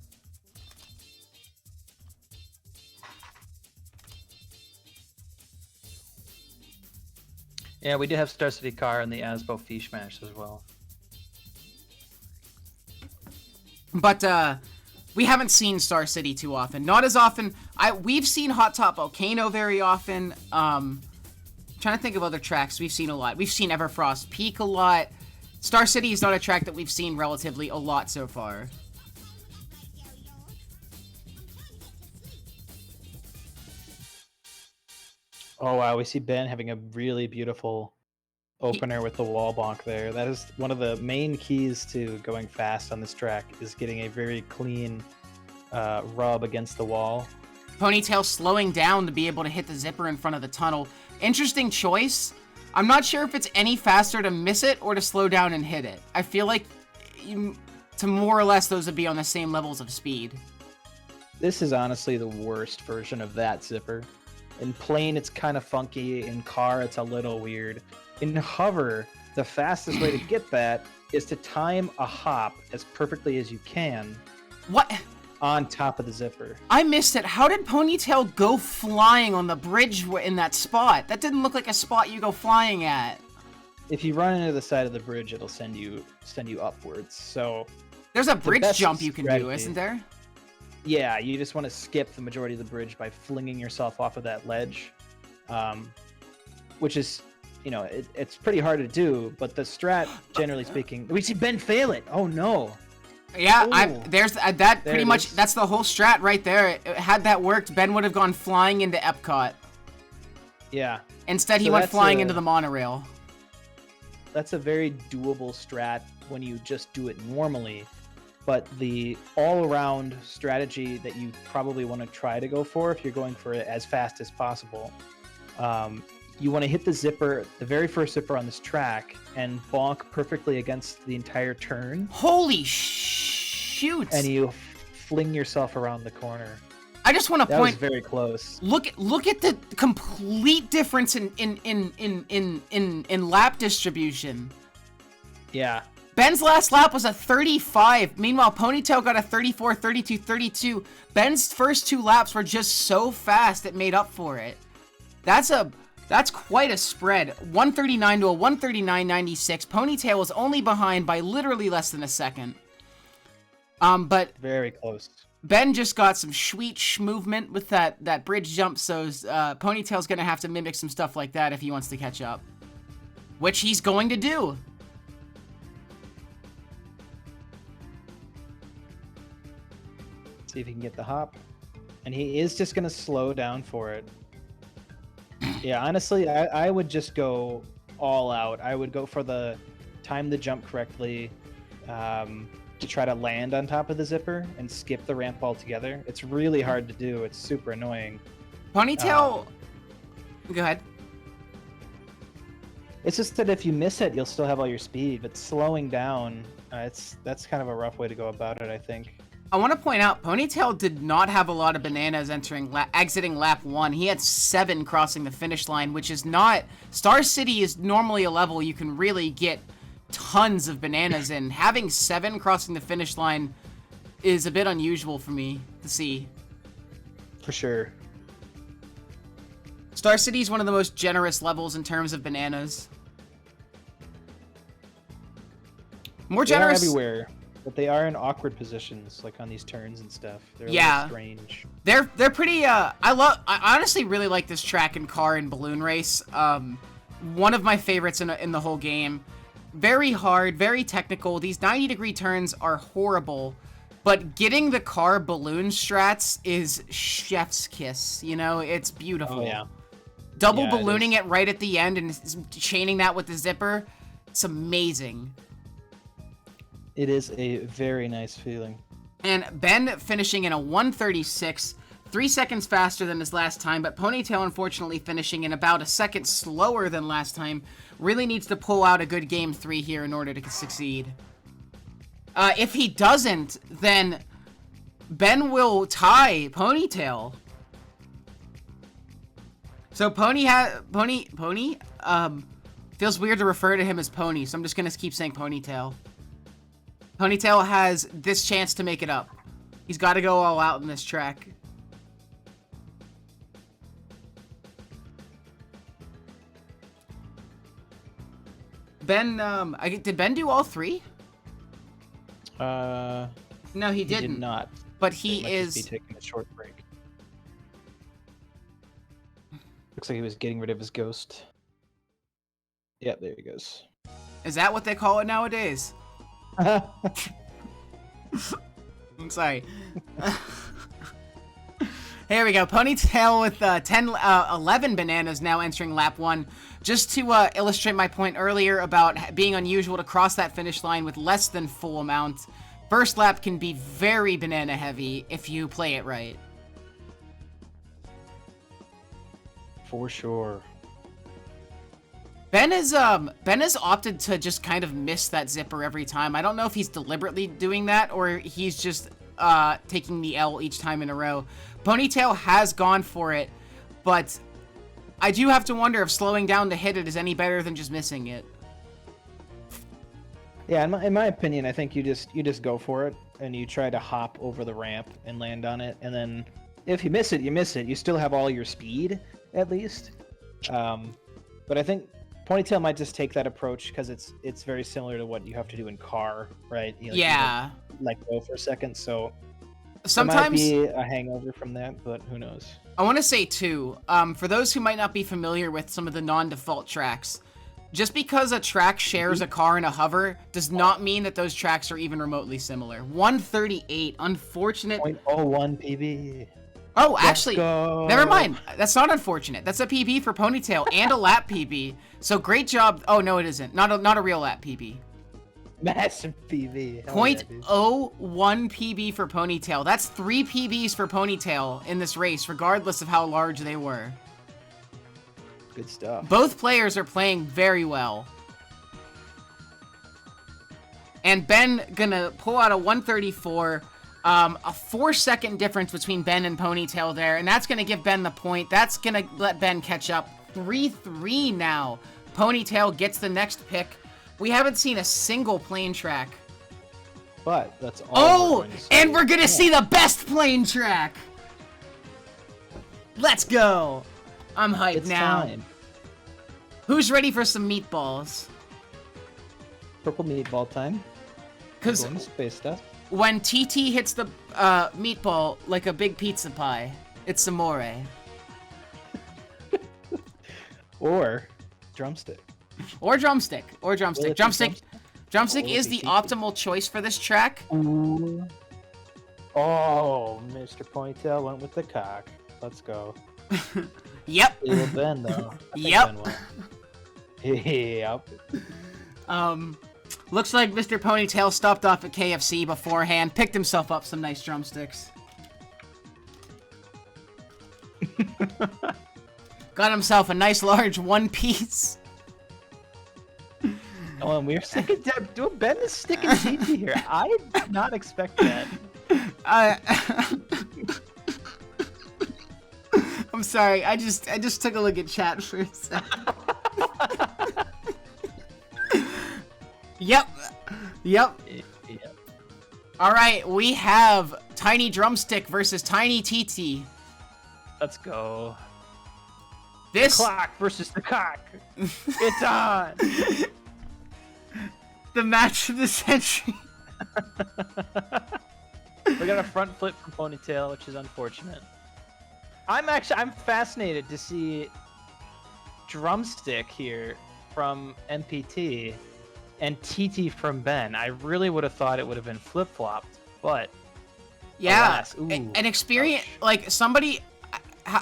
Yeah, we did have Star City Car in the Asbo Fish Mash as well. But, we haven't seen Star City too often. Not as often. We've seen Hot Top Volcano very often. Trying to think of other tracks we've seen a lot. We've seen Everfrost Peak a lot. Star City is not a track that we've seen relatively a lot so far. Oh wow, we see Ben having a really beautiful opener with the wall bonk there. That is one of the main keys to going fast on this track, is getting a very clean rub against the wall. Ponytail slowing down to be able to hit the zipper in front of the tunnel. Interesting choice. I'm not sure if it's any faster to miss it or to slow down and hit it. I feel like to more or less those would be on the same levels of speed. This is honestly the worst version of that zipper. In plane, it's kind of funky. In car, it's a little weird. In hover, the fastest way to get that is to time a hop as perfectly as you can. What? On top of the zipper. I missed it. How did Ponytail go flying on the bridge in that spot? That didn't look like a spot you go flying at. If you run into the side of the bridge, it'll send you upwards. So there's a bridge jump you can do, isn't there? Yeah, you just want to skip the majority of the bridge by flinging yourself off of that ledge, which is, you know, it's pretty hard to do. But the strat, generally speaking, we see Ben fail it. Oh no. Yeah, there's that pretty much. That's the whole strat right there. Had that worked, Ben would have gone flying into Epcot. Yeah. Instead, he went flying into the monorail. That's a very doable strat when you just do it normally. But the all-around strategy that you probably want to try to go for, if you're going for it as fast as possible, you want to hit the zipper, the very first zipper on this track, and bonk perfectly against the entire turn. Holy shoot! And you fling yourself around the corner. I just want to point. That was very close. Look at the complete difference in lap distribution. Yeah. Ben's last lap was a 35. Meanwhile, Ponytail got a 34, 32, 32. Ben's first 2 laps were just so fast it made up for it. That's quite a spread. 139 to a 139.96. Ponytail was only behind by literally less than a second. But very close. Ben just got some sweet movement with that bridge jump, so Ponytail's gonna have to mimic some stuff like that if he wants to catch up, which he's going to do. See if he can get the hop. And he is just going to slow down for it. Yeah, honestly, I would just go all out. I would go for the time the jump correctly to try to land on top of the zipper and skip the ramp altogether. It's really hard to do. It's super annoying. Ponytail, go ahead. It's just that if you miss it, you'll still have all your speed, but slowing down, that's kind of a rough way to go about it, I think. I want to point out, Ponytail did not have a lot of bananas exiting lap 1. He had 7 crossing the finish line, which is not... Star City is normally a level you can really get tons of bananas in. Having 7 crossing the finish line is a bit unusual for me to see. For sure. Star City is one of the most generous levels in terms of bananas. More generous... They are everywhere. But they are in awkward positions, like on these turns and stuff. They're a little strange. They're pretty. I honestly really like this track and car and balloon race. One of my favorites in the whole game. Very hard, very technical. These 90-degree turns are horrible, but getting the car balloon strats is chef's kiss. You know, it's beautiful. Oh yeah. Double ballooning it right at the end and chaining that with the zipper. It's amazing. It is a very nice feeling. And Ben finishing in a 1:36, 3 seconds faster than his last time, but Ponytail unfortunately finishing in about a second slower than last time. Really needs to pull out a good game 3 here in order to succeed. If he doesn't, then Ben will tie Ponytail. So Pony feels weird to refer to him as Pony, so I'm just gonna keep saying Ponytail. Ponytail has this chance to make it up. He's got to go all out in this track. Ben, did Ben do all 3? No, he didn't. He did not. But he is be taking a short break. Looks like he was getting rid of his ghost. Yep, there he goes. Is that what they call it nowadays? I'm sorry. Here we go. Ponytail with 11 bananas now entering lap 1. Just to illustrate my point earlier about being unusual to cross that finish line with less than full amount. First lap can be very banana heavy if you play it right. For sure. Ben has opted to just kind of miss that zipper every time. I don't know if he's deliberately doing that or he's just taking the L each time in a row. Ponytail has gone for it, but I do have to wonder if slowing down to hit it is any better than just missing it. Yeah, in my opinion, I think you just go for it and you try to hop over the ramp and land on it, and then if you miss it, you miss it. You still have all your speed at least. But I think Ponytail might just take that approach because it's very similar to what you have to do in car, right? Yeah. You let go for a second, so sometimes there might be a hangover from that, but who knows? I want to say too, for those who might not be familiar with some of the non-default tracks, just because a track shares a car and a hover does not mean that those tracks are even remotely similar. 138, unfortunate. 0.01 PB. Oh, actually, never mind. That's not unfortunate. That's a PB for Ponytail and a lap PB. So great job. Oh, no, it isn't. Not a real lap PB. Massive PB. 0.01 PB for Ponytail. That's 3 PBs for Ponytail in this race, regardless of how large they were. Good stuff. Both players are playing very well. And Ben gonna pull out a 134. A 4-second difference between Ben and Ponytail there, and that's going to give Ben the point. That's going to let Ben catch up. 3-3 now. Ponytail gets the next pick. We haven't seen a single plane track. But that's all. And we're going to see the best plane track. Let's go. I'm hyped it's now. Time. Who's ready for some meatballs? Purple meatball time. Because space stuff. When TT hits the meatball like a big pizza pie, it's amore. Or drumstick. Or drumstick. Or drumstick. Drumstick is the optimal choice for this track. Ooh. Oh, Mr. Ponytail went with the cock. Let's go. Yep. Little Ben, though. Yep. Yep. Looks like Mr. Ponytail stopped off at KFC beforehand, picked himself up some nice drumsticks. Got himself a nice large one piece. Oh, and we're sticking. Ben is sticking TT here. I did not expect that. I'm sorry. I just took a look at chat for a second. Yep. Yep. All right, we have Tiny Drumstick versus Tiny TT. Let's go. This the clock versus the cock. It's on. The match of the century. We got a front flip from Ponytail, which is unfortunate. I'm fascinated to see Drumstick here from MPT and TT from Ben. I really would have thought it would have been flip-flopped, but yeah, ooh, an experience ouch. like somebody.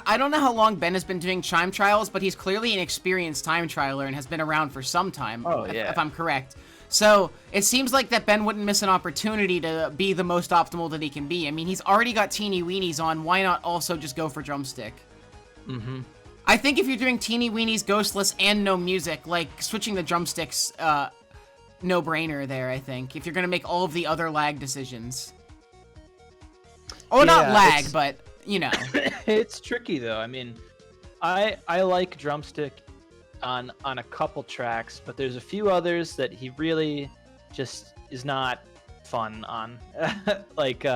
I don't know how long Ben has been doing time trials, but he's clearly an experienced time trialer and has been around for some time, if I'm correct. So it seems like that Ben wouldn't miss an opportunity to be the most optimal that he can be. I mean, he's already got teeny weenies on. Why not also just go for drumstick? Mm-hmm. I think if you're doing teeny weenies, ghostless, and no music, like switching the drumsticks, no-brainer there. I think if you're gonna make all of the other lag decisions. Oh, not lag, but you know. It's tricky though. I mean, I like drumstick on a couple tracks, but there's a few others that he really just is not fun on. like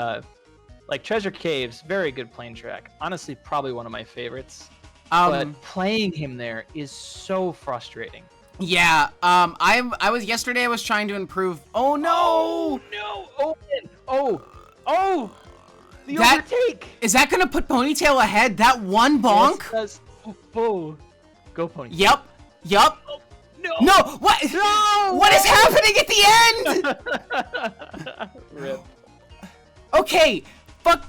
Treasure Caves, very good plane track. Honestly, probably one of my favorites. But playing him there is so frustrating. Yeah. I was yesterday. I was trying to improve. Oh no! Oh no! Oh! The overtake! Is that gonna put Ponytail ahead? That one bonk? Yes, oh. Go Yep. Ponytail. Oh, no! No! What? No! What is happening at the end? Rip. Okay. Fuck.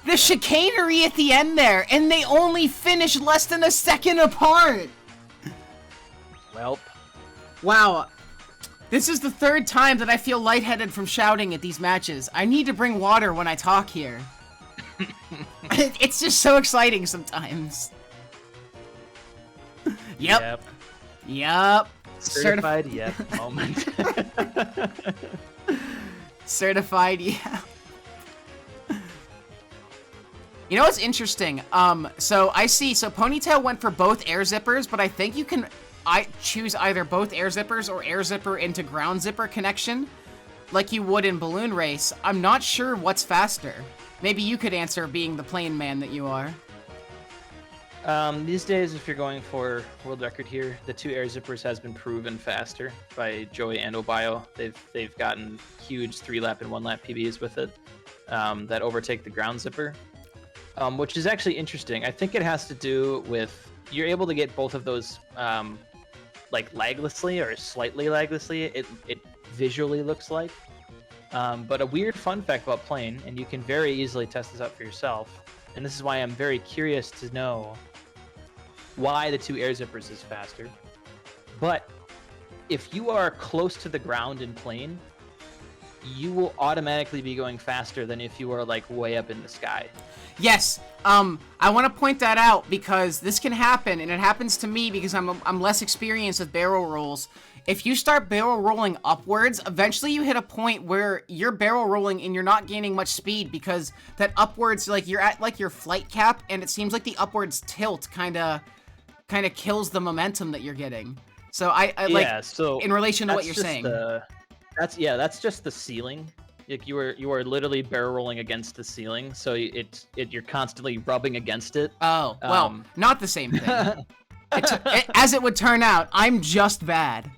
The chicanery at the end there, and they only finish less than a second apart. Welp. Wow. This is the third time that I feel lightheaded from shouting at these matches. I need to bring water when I talk here. It's just so exciting sometimes. Yep. Certified yep moment. Certified yeah. You know what's interesting? So Ponytail went for both air zippers, but I think you can choose either both air zippers or air zipper into ground zipper connection, like you would in Balloon Race. I'm not sure what's faster. Maybe you could answer, being the plane man that you are. These days, if you're going for world record here, the two air zippers has been proven faster by Joey and Obio. They've gotten huge 3-lap and 1-lap PBs with it that overtake the ground zipper, which is actually interesting. I think it has to do with you're able to get both of those like laglessly or slightly laglessly. It visually looks like. But a weird fun fact about plane, and you can very easily test this out for yourself, and this is why I'm very curious to know why the two air zippers is faster. But if you are close to the ground in plane, you will automatically be going faster than if you are like way up in the sky. Yes, I want to point that out because this can happen, and it happens to me because I'm less experienced with barrel rolls. If you start barrel rolling upwards, eventually you hit a point where you're barrel rolling and you're not gaining much speed because that upwards, like you're at like your flight cap, and it seems like the upwards tilt kind of kills the momentum that you're getting. So I like so in relation to what you're saying. That's just the ceiling. Like you are literally barrel rolling against the ceiling, so you're constantly rubbing against it. Oh, well, not the same thing. As it would turn out, I'm just bad.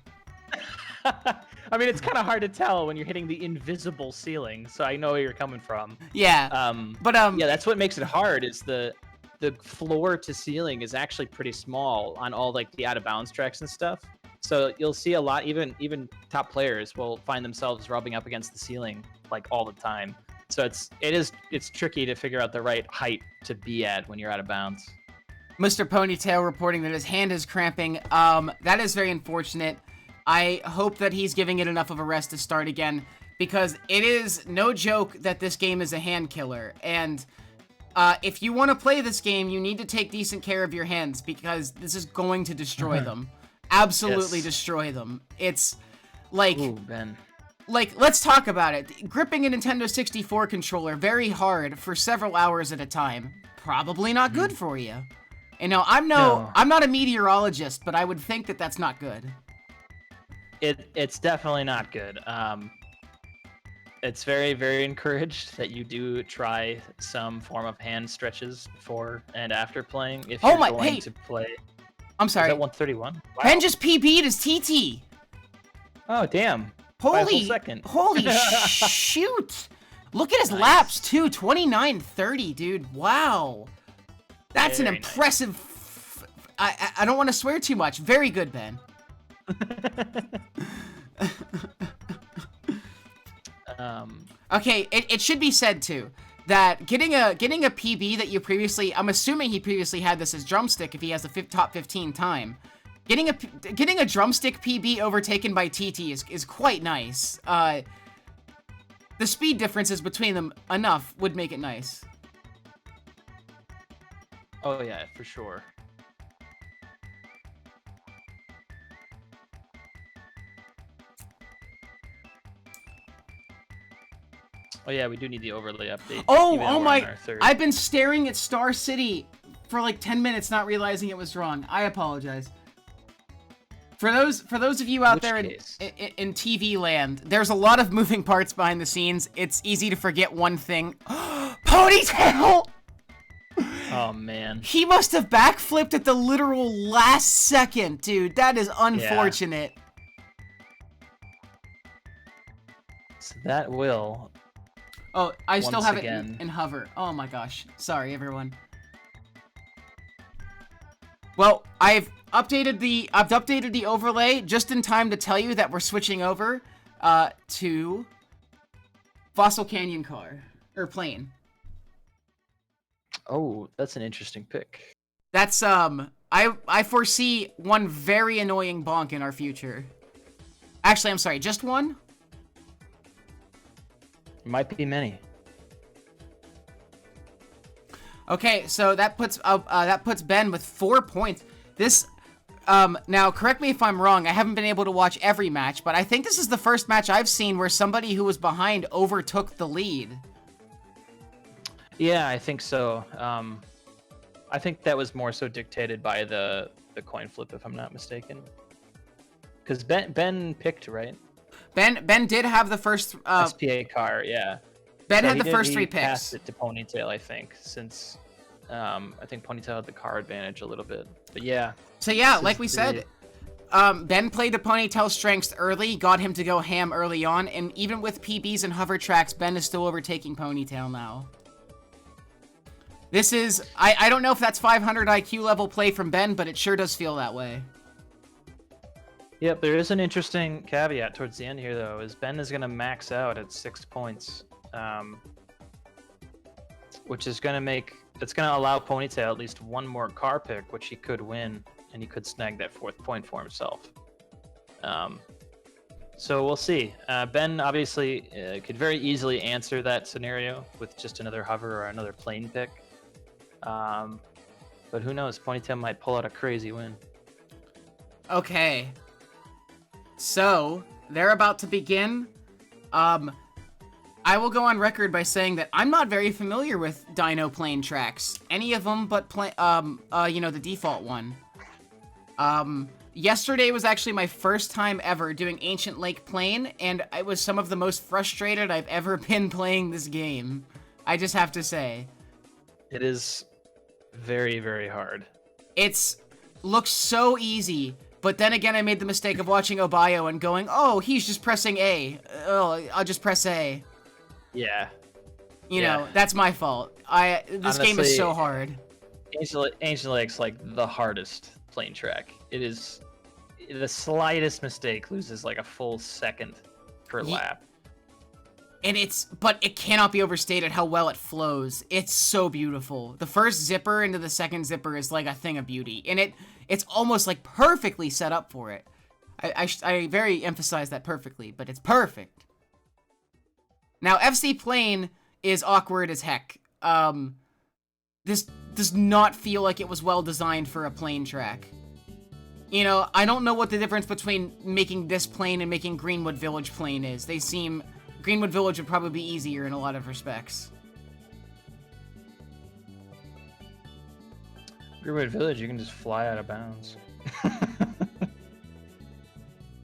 I mean, it's kind of hard to tell when you're hitting the invisible ceiling, so I know where you're coming from. Yeah. Yeah, that's what makes it hard. Is the floor to ceiling is actually pretty small on all like the out of bounds tracks and stuff. So you'll see a lot, even top players will find themselves rubbing up against the ceiling like all the time. So it's tricky to figure out the right height to be at when you're out of bounds. Mr. Ponytail reporting that his hand is cramping. That is very unfortunate. I hope that he's giving it enough of a rest to start again, because it is no joke that this game is a hand killer. And if you want to play this game, you need to take decent care of your hands, because this is going to destroy them. Absolutely destroy them. It's like... Ooh, Ben. Like, let's talk about it. Gripping a Nintendo 64 controller very hard for several hours at a time, probably not good for you. You know, I'm not a meteorologist, but I would think that that's not good. It's definitely not good. It's very, very encouraged that you do try some form of hand stretches before and after playing. If you're going to play. I'm sorry. Is that 131? Wow. Ben just PB'd his TT. Oh, damn. Holy shoot. Look at his laps, too. 29:30, dude. Wow. That's an impressive... I don't want to swear too much. Very good, Ben. Okay, it should be said, too, that getting a PB that you previously... I'm assuming he previously had this as drumstick if he has the top 15 time. Getting a drumstick PB overtaken by TT is quite nice. The speed differences between them enough would make it nice. Oh yeah, for sure. Oh yeah, we do need the overlay update. Oh my! I've been staring at Star City for like 10 minutes, not realizing it was wrong. I apologize. For those of you out there in TV land, there's a lot of moving parts behind the scenes. It's easy to forget one thing. Ponytail! Oh man. He must have backflipped at the literal last second, dude. That is unfortunate. Yeah. So that will... Oh, I still have it in hover. Oh my gosh. Sorry, everyone. Well, I've updated the overlay just in time to tell you that we're switching over to Fossil Canyon car or plane. Oh, that's an interesting pick. That's I foresee one very annoying bonk in our future. Actually, I'm sorry, just one? Might be many. Okay, so that puts Ben with 4 points. This now correct me if I'm wrong. I haven't been able to watch every match, but I think this is the first match I've seen where somebody who was behind overtook the lead. Yeah, I think so. I think that was more so dictated by the coin flip, if I'm not mistaken. Because Ben picked, right? Ben did have the first SPA car, yeah. Ben had the first 3 picks. Passed it to Ponytail, I think, since I think Ponytail had the car advantage a little bit. But yeah. So yeah, like we said, Ben played to Ponytail's strengths early, got him to go ham early on, and even with PBs and hover tracks, Ben is still overtaking Ponytail now. This is, I don't know if that's 500 IQ level play from Ben, but it sure does feel that way. Yep, there is an interesting caveat towards the end here, though, is Ben is going to max out at 6 points, which is going to allow Ponytail at least one more car pick, which he could win, and he could snag that 4th point for himself. So we'll see. Ben obviously could very easily answer that scenario with just another hover or another plane pick. But who knows? Ponytail might pull out a crazy win. Okay. So, they're about to begin. I will go on record by saying that I'm not very familiar with Dino plane tracks. Any of them but the default one. Yesterday was actually my first time ever doing Ancient Lake Plain, and it was some of the most frustrated I've ever been playing this game. I just have to say. It is very, very hard. It's looks so easy, but then again I made the mistake of watching Obayo and going, oh, he's just pressing A. Oh, I'll just press A. Yeah. You know, that's my fault. This game is so hard. Ancient Lake's like the hardest plane track. It is the slightest mistake loses like a full second per lap. But it cannot be overstated how well it flows. It's so beautiful. The first zipper into the second zipper is like a thing of beauty, and it's almost like perfectly set up for it. I very emphasize that perfectly, but it's perfect. Now, FC Plane is awkward as heck. This does not feel like it was well designed for a plane track. You know, I don't know what the difference between making this plane and making Greenwood Village plane is. Greenwood Village would probably be easier in a lot of respects. Greenwood Village, you can just fly out of bounds.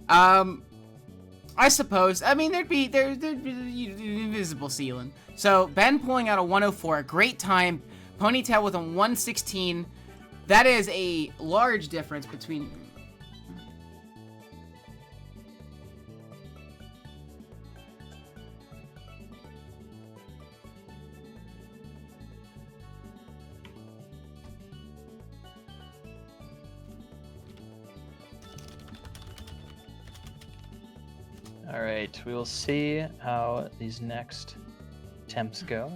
I suppose. I mean, there'd be invisible ceiling. So Ben pulling out a 104, a great time. Ponytale with a 116. That is a large difference between. All right, we will see how these next attempts go.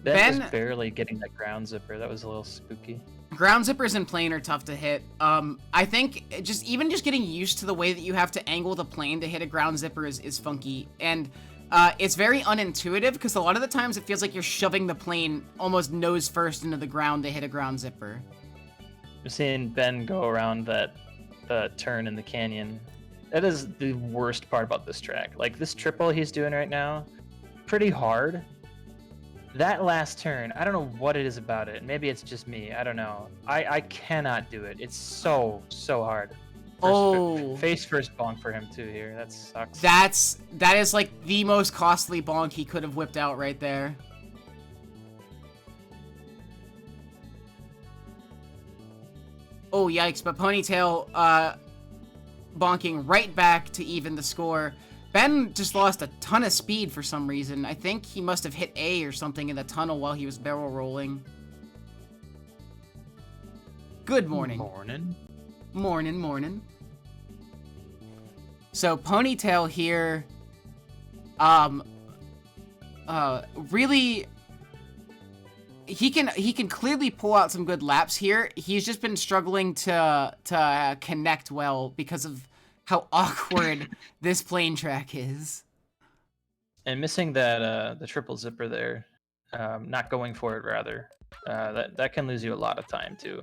Ben was barely getting that ground zipper. That was a little spooky. Ground zippers in plane are tough to hit. I think just getting used to the way that you have to angle the plane to hit a ground zipper is funky. And it's very unintuitive because a lot of the times it feels like you're shoving the plane almost nose first into the ground to hit a ground zipper. I'm seeing Ben go around the turn in the canyon. That is the worst part about this track. Like, this triple he's doing right now, pretty hard. That last turn, I don't know what it is about it. Maybe it's just me. I don't know. I cannot do it. It's so hard. Face first bonk for him too here. That sucks. That is like the most costly bonk he could have whipped out right there. Oh, yikes. But Ponytale, bonking right back to even the score. Ben just lost a ton of speed for some reason. I think he must have hit A or something in the tunnel while he was barrel rolling. Good morning. Morning. So Ponytale here, really, he can clearly pull out some good laps here. He's just been struggling to connect well because of how awkward this plane track is. And missing that the triple zipper there, not going for it rather, that can lose you a lot of time too.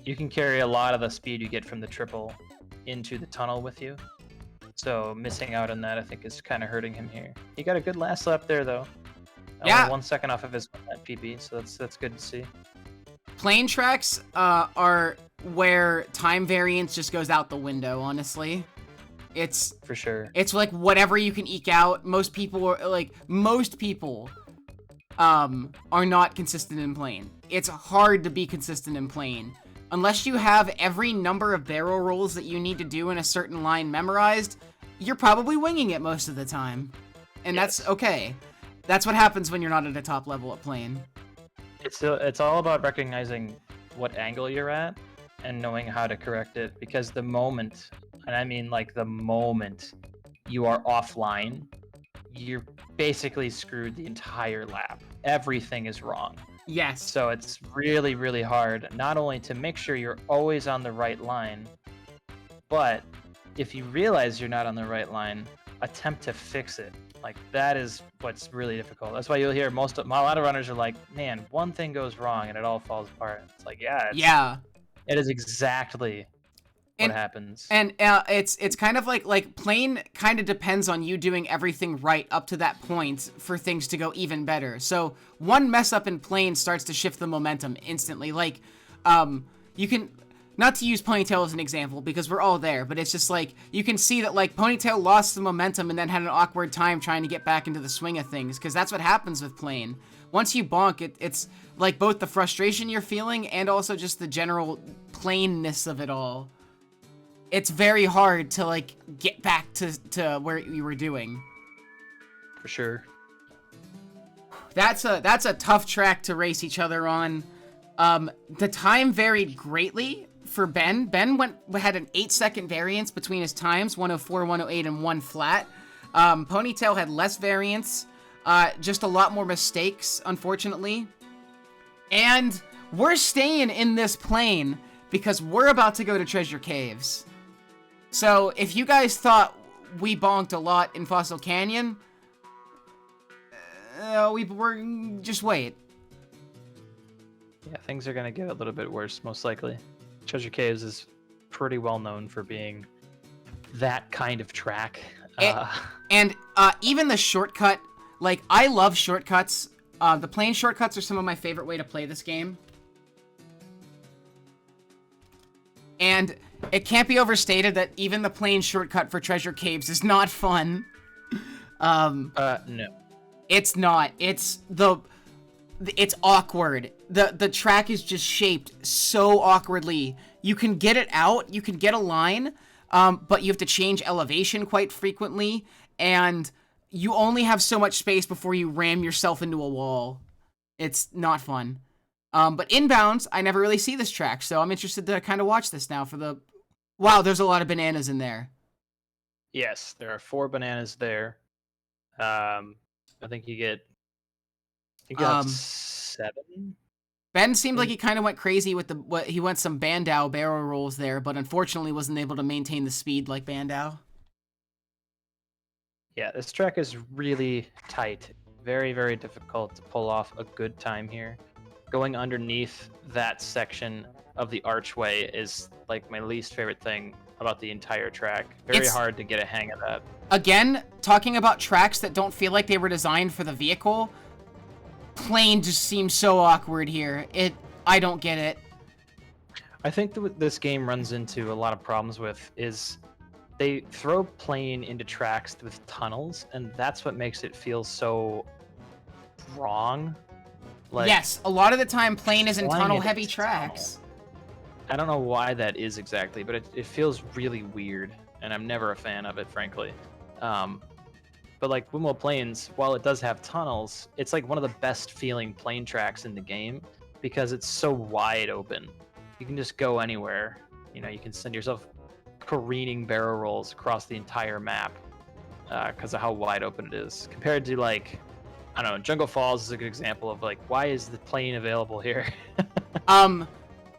You can carry a lot of the speed you get from the triple into the tunnel with you. So missing out on that, I think, is kind of hurting him here. He got a good last lap there though. Yeah. 1 second off of his PB, so that's good to see. Plane tracks are where time variance just goes out the window, honestly. It's for sure. It's like whatever you can eke out. Most people are not consistent in plane. It's hard to be consistent in plane. Unless you have every number of barrel rolls that you need to do in a certain line memorized, you're probably winging it most of the time. And yes. That's okay. That's what happens when you're not at a top level at plane. It's all about recognizing what angle you're at and knowing how to correct it, because the moment, and I mean like the moment you are offline, you're basically screwed the entire lap. Everything is wrong. Yes. So it's really, really hard not only to make sure you're always on the right line, but if you realize you're not on the right line, attempt to fix it. Like, that is what's really difficult. That's why you'll hear a lot of runners are like, man, one thing goes wrong and it all falls apart. It's like, yeah. It is exactly what happens. And it's kind of like plane kind of depends on you doing everything right up to that point for things to go even better. So one mess up in plane starts to shift the momentum instantly. Like, you can, not to use Ponytale as an example because we're all there, but it's just like, you can see that like Ponytale lost the momentum and then had an awkward time trying to get back into the swing of things, because that's what happens with plane. Once you bonk, it's like both the frustration you're feeling and also just the general plainness of it all. It's very hard to like get back to where you were doing. For sure. That's a tough track to race each other on. The time varied greatly for Ben. Ben had an 8-second variance between his times, 104, 108, and 1 flat. Ponytale had less variance. Just a lot more mistakes, unfortunately. And we're staying in this plane because we're about to go to Treasure Caves. So if you guys thought we bonked a lot in Fossil Canyon, we're just wait. Yeah, things are gonna get a little bit worse, most likely. Treasure Caves is pretty well known for being that kind of track. And even the shortcut, like, I love shortcuts. The plane shortcuts are some of my favorite way to play this game. And it can't be overstated that even the plane shortcut for Treasure Caves is not fun. No. It's not. It's awkward. The track is just shaped so awkwardly. You can get it out, you can get a line, but you have to change elevation quite frequently, and you only have so much space before you ram yourself into a wall. It's not fun. But inbounds, I never really see this track, so I'm interested to kind of watch this now for the... Wow, there's a lot of bananas in there. Yes, there are 4 bananas there. I think you get... You got 7? Ben seemed like he kind of went crazy with he went some Bandow barrel rolls there, but unfortunately wasn't able to maintain the speed like Bandow. Yeah, this track is really tight. Very, very difficult to pull off a good time here. Going underneath that section of the archway is like my least favorite thing about the entire track. Very hard to get a hang of that. Again, talking about tracks that don't feel like they were designed for the vehicle, plane just seems so awkward here. I don't get it. I think that what this game runs into a lot of problems with is they throw plane into tracks with tunnels, and that's what makes it feel so wrong. Like, yes, a lot of the time plane is in tunnel-heavy tracks. I don't know why that is exactly, but it feels really weird, and I'm never a fan of it, frankly. But like Windmill Plains, while it does have tunnels, it's like one of the best feeling plane tracks in the game because it's so wide open. You can just go anywhere. You know, you can send yourself careening barrel rolls across the entire map because of how wide open it is. Compared to like, I don't know, Jungle Falls is a good example of like, why is the plane available here?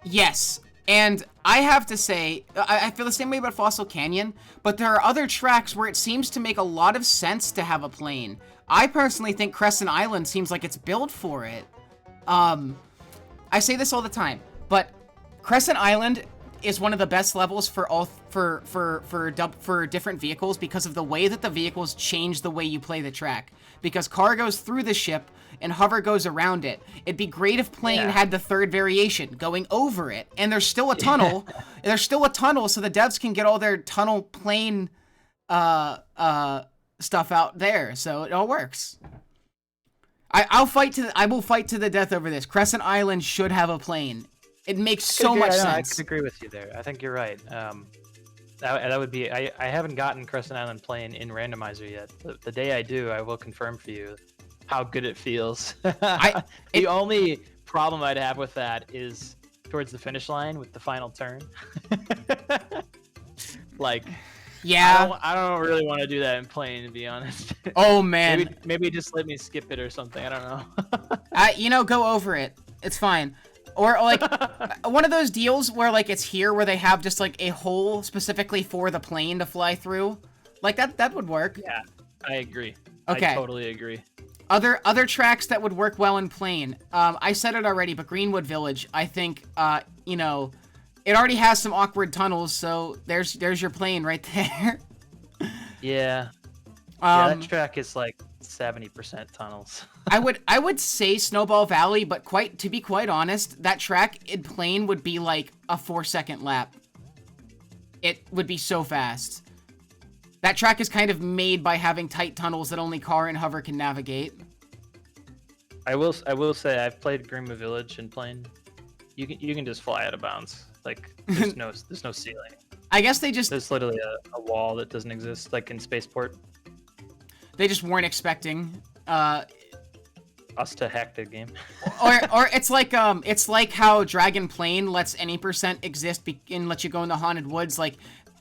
Yes. And I have to say, I feel the same way about Fossil Canyon, but there are other tracks where it seems to make a lot of sense to have a plane. I personally think Crescent Island seems like it's built for it. I say this all the time, but Crescent Island is one of the best levels for different vehicles because of the way that the vehicles change the way you play the track. Because car goes through the ship and hover goes around it. It'd be great if plane had the third variation, going over it. And there's still a tunnel. There's still a tunnel, so the devs can get all their tunnel plane stuff out there. So it all works. I will fight to the death over this. Crescent Island should have a plane. It makes so much sense. I can agree with you there. I think you're right. That would be... I haven't gotten Crescent Island playing in randomizer yet. The day I do, I will confirm for you how good it feels. The only problem I'd have with that is towards the finish line with the final turn. Like, yeah, I don't really want to do that in playing, to be honest. Oh man, maybe just let me skip it or something. I don't know. Go over it. It's fine. Or like one of those deals where like it's here where they have just like a hole specifically for the plane to fly through. Like that would work. Yeah, I agree. Okay. I totally agree. Other tracks that would work well in plane. I said it already, but Greenwood Village, I think, you know, it already has some awkward tunnels, so there's your plane right there. Yeah. That track is like 70% tunnels. I would say Snowball Valley, but to be quite honest, that track in plane would be like a 4-second lap. It would be so fast. That track is kind of made by having tight tunnels that only car and hover can navigate. I will say I've played Greenwood Village in plane. You can just fly out of bounds. Like there's no ceiling. I guess there's literally a wall that doesn't exist like in Spaceport. They just weren't expecting us to hack the game. or it's like how Dragon Plane lets any percent exist and lets you go in the haunted woods. Like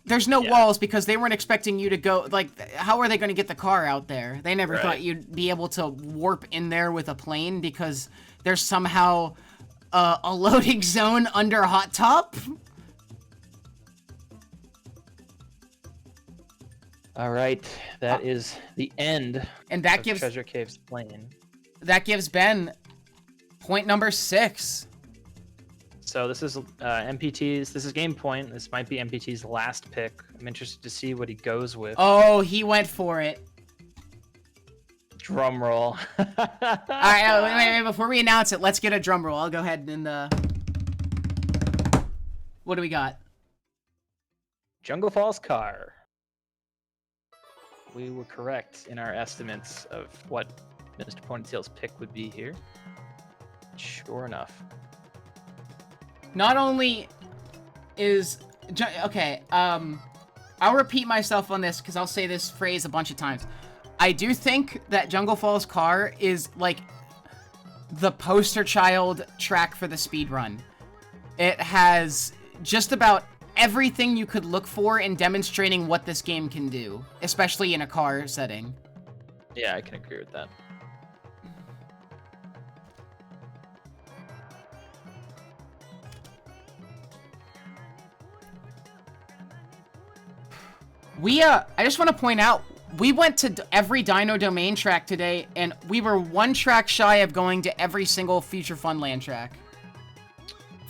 There's no walls because they weren't expecting you to go, like, how are they going to get the car out there? They never thought you'd be able to warp in there with a plane because there's somehow a loading zone under Hot Top? All right, that is the end and that of gives Treasure Cave's plane. That gives Ben point number 6. So this is MPT's. This is game point. This might be MPT's last pick. I'm interested to see what he goes with. Oh, he went for it. Drum roll. All right, wait, before we announce it, let's get a drum roll. I'll go ahead and what do we got? Jungle Falls car. We were correct in our estimates of what Mr. Ponytail's pick would be here. Sure enough. Not only is... Okay, I'll repeat myself on this because I'll say this phrase a bunch of times. I do think that Jungle Falls car is, like, the poster child track for the speedrun. It has just about everything you could look for in demonstrating what this game can do, especially in a car setting. Yeah, I can agree with that. I just want to point out, we went to every Dino Domain track today, and we were one track shy of going to every single Future Funland track.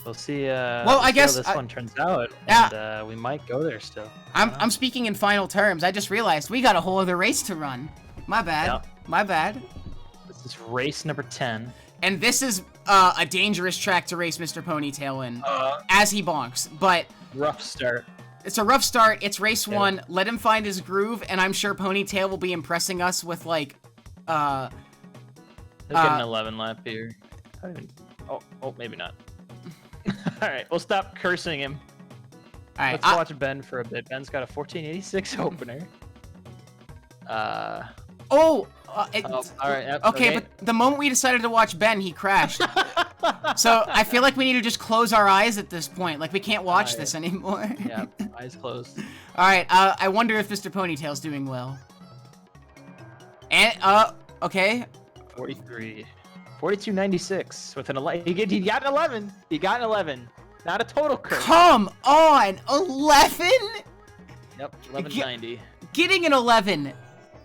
We'll see. I guess how this one turns out. Yeah. And we might go there still. I'm speaking in final terms. I just realized we got a whole other race to run. My bad. Yep. My bad. This is race number 10. And this is a dangerous track to race Mr. Ponytail in, as he bonks. But rough start. It's a rough start. It's race 1. Let him find his groove, and I'm sure Ponytail will be impressing us with, like, He'll get an 11 lap here. Oh, maybe not. All right, we'll stop cursing him. All right, Let's watch Ben for a bit. Ben's got a 1486 opener. All right. Okay, but the moment we decided to watch Ben, he crashed. So I feel like we need to just close our eyes at this point. Like, we can't watch this anymore. Yeah, eyes closed. All right, I wonder if Mr. Ponytail's doing well. And, okay. 43. 4296 with an 11. He got an 11. He got an 11. Not a total curse. Come on, 11? Yep, 1190. Getting an 11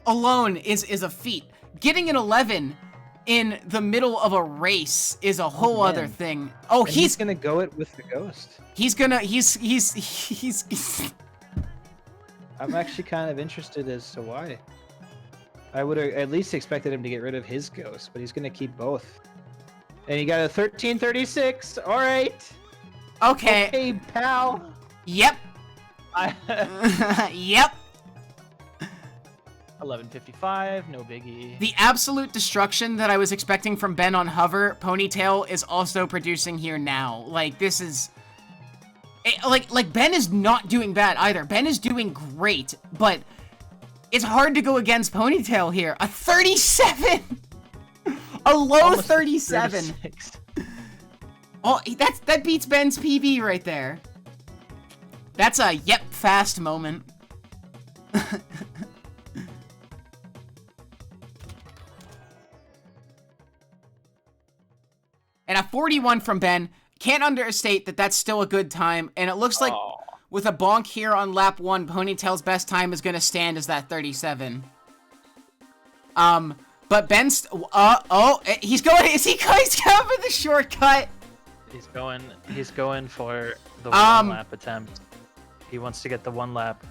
alone is a feat. Getting an 11 in the middle of a race is a whole other thing. Oh, and he's gonna go it with the ghost. I'm actually kind of interested as to why. I would have at least expected him to get rid of his ghost, but he's gonna keep both. And he got a 1336. All right. Okay. Hey, pal. Yep. Yep. 1155, no biggie. The absolute destruction that I was expecting from Ben on Hover, Ponytail is also producing here now. Like, this is... Like, Ben is not doing bad either. Ben is doing great, but it's hard to go against Ponytail here. A 37! A low almost 37. 36. Oh, that beats Ben's PB right there. That's a yep fast moment. And a 41 from Ben. Can't understate that that's still a good time. And it looks like with a bonk here on lap 1, Ponytail's best time is going to stand as that 37. But Ben's... he's going... Is he going for the shortcut? He's going for the one lap attempt. He wants to get the 1 lap.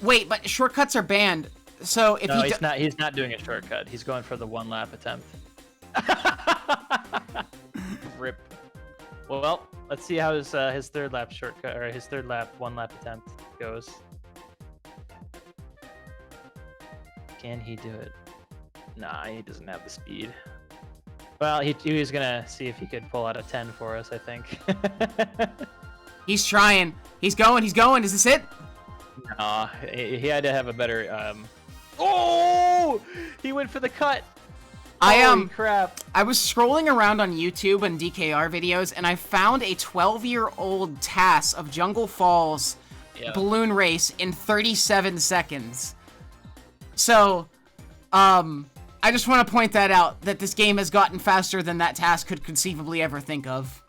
Wait, but shortcuts are banned. So if no, he's not doing a shortcut. He's going for the 1 lap attempt. Rip. Well, let's see how his 3rd lap shortcut or his 3rd lap 1 lap attempt goes. Can he do it? Nah, he doesn't have the speed. Well, he was gonna see if he could pull out a 10 for us, I think. He's trying. He's going. Is this it? Nah, he had to have a better. Oh! He went for the cut. Holy crap! I was scrolling around on YouTube and DKR videos, and I found a 12-year-old TAS of Jungle Falls balloon race in 37 seconds. So, I just want to point that out, that this game has gotten faster than that task could conceivably ever think of.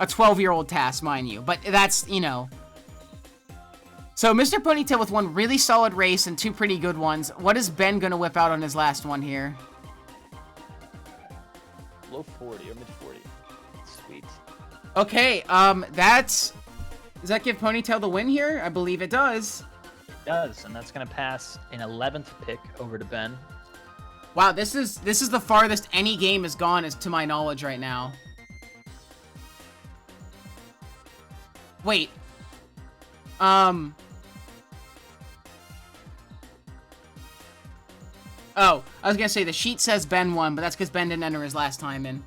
A 12-year-old task, mind you, but that's, you know. So, Mr. Ponytail with one really solid race and two pretty good ones. What is Ben gonna whip out on his last one here? Low 40 or mid 40. Sweet. Okay, does that give Ponytail the win here? I believe it does. It does, and that's gonna pass an 11th pick over to Ben. Wow, this is the farthest any game has gone, as to my knowledge right now. Wait. Oh, I was gonna say the sheet says Ben won, but that's because Ben didn't enter his last time in.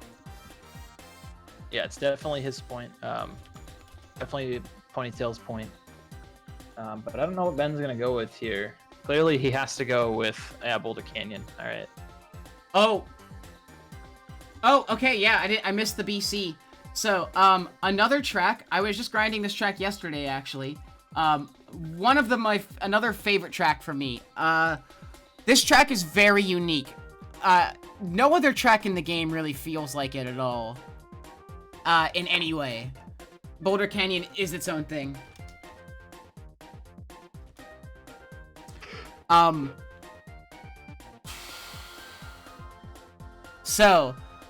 Yeah, it's definitely his point. Definitely Ponytail's point. But I don't know what Ben's gonna go with here. Clearly, he has to go with Boulder Canyon. All right. Oh. Oh, okay, yeah, I missed the BC. So, another track. I was just grinding this track yesterday, actually. One of another favorite track for me. This track is very unique. No other track in the game really feels like it at all. In any way. Boulder Canyon is its own thing.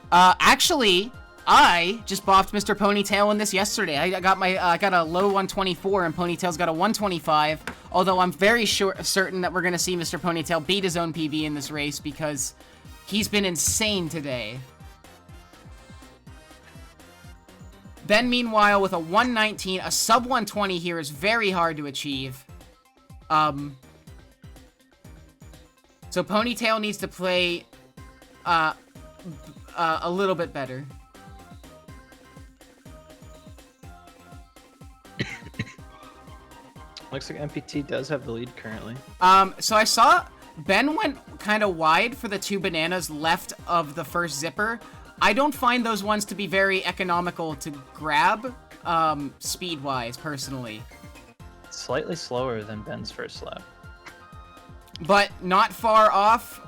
Actually, I just bopped Mr. Ponytail in this yesterday. I got a low 124 and Ponytail's got a 125. Although I'm very certain that we're gonna see Mr. Ponytail beat his own PB in this race because he's been insane today. Ben, meanwhile, with a 119, a sub 120 here is very hard to achieve. So Ponytail needs to play a little bit better. Looks like MPT does have the lead currently. So I saw Ben went kind of wide for the 2 bananas left of the first zipper. I don't find those ones to be very economical to grab, speed-wise, personally. Slightly slower than Ben's first lap. But not far off.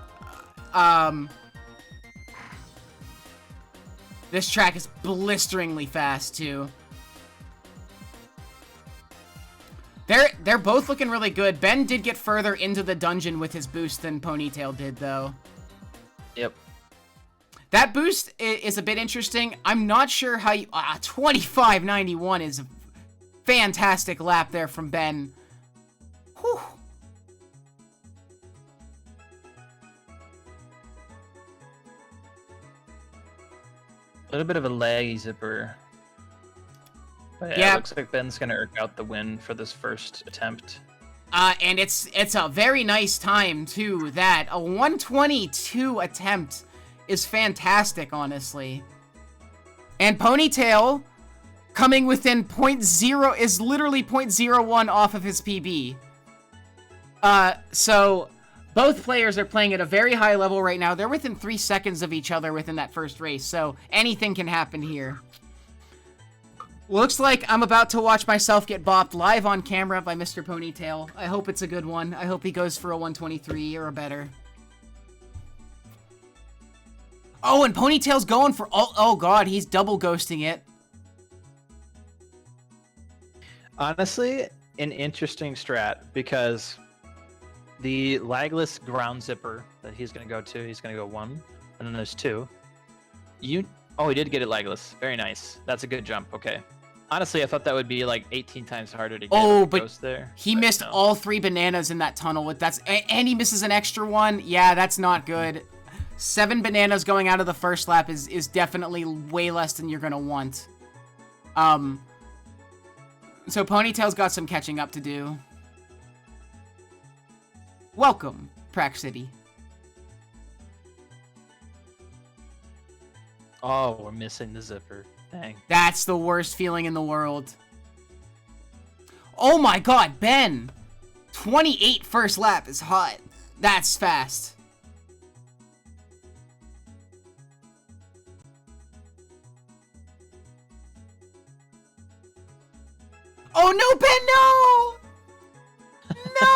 This track is blisteringly fast, too. They're both looking really good. Ben did get further into the dungeon with his boost than Ponytail did, though. Yep. That boost is a bit interesting. I'm not sure how you... 25.91 is a fantastic lap there from Ben. Whew. A little bit of a laggy zipper. But yeah, it looks like Ben's gonna irk out the win for this first attempt. And it's a very nice time, too, that. A 122 attempt is fantastic, honestly. And Ponytail, coming within is literally 0.01 off of his PB. So, both players are playing at a very high level right now. They're within 3 seconds of each other within that first race, so anything can happen here. Looks like I'm about to watch myself get bopped live on camera by Mr. Ponytail. I hope it's a good one. I hope he goes for a 123 or a better. Oh, and Ponytail's going for... Oh god, he's double ghosting it. Honestly, an interesting strat, because the lagless ground zipper that he's going to go to, he's going to go 1, and then there's 2. Oh, he did get it lagless. Very nice. That's a good jump. Okay. Honestly, I thought that would be like 18 times harder to get ghost there. He missed all 3 bananas in that tunnel. And he misses an extra one. Yeah, that's not good. 7 bananas going out of the first lap is definitely way less than you're gonna want. So Ponytail's got some catching up to do. Welcome, Prac City. Oh, we're missing the zipper. Dang. That's the worst feeling in the world. Oh my god, Ben! 28 first lap is hot. That's fast. Oh no, Ben, no! No!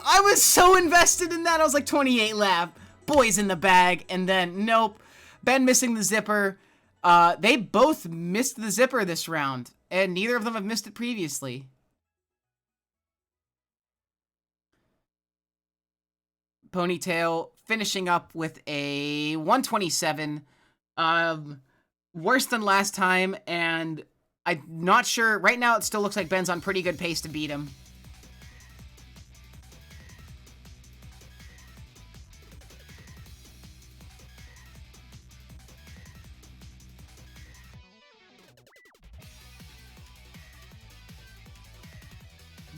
I was so invested in that. I was like 28 lap. Boys in the bag. And then, nope. Ben missing the zipper. They both missed the zipper this round. And neither of them have missed it previously. Ponytale finishing up with a 127. Worse than last time. And I'm not sure. Right now, it still looks like Ben's on pretty good pace to beat him.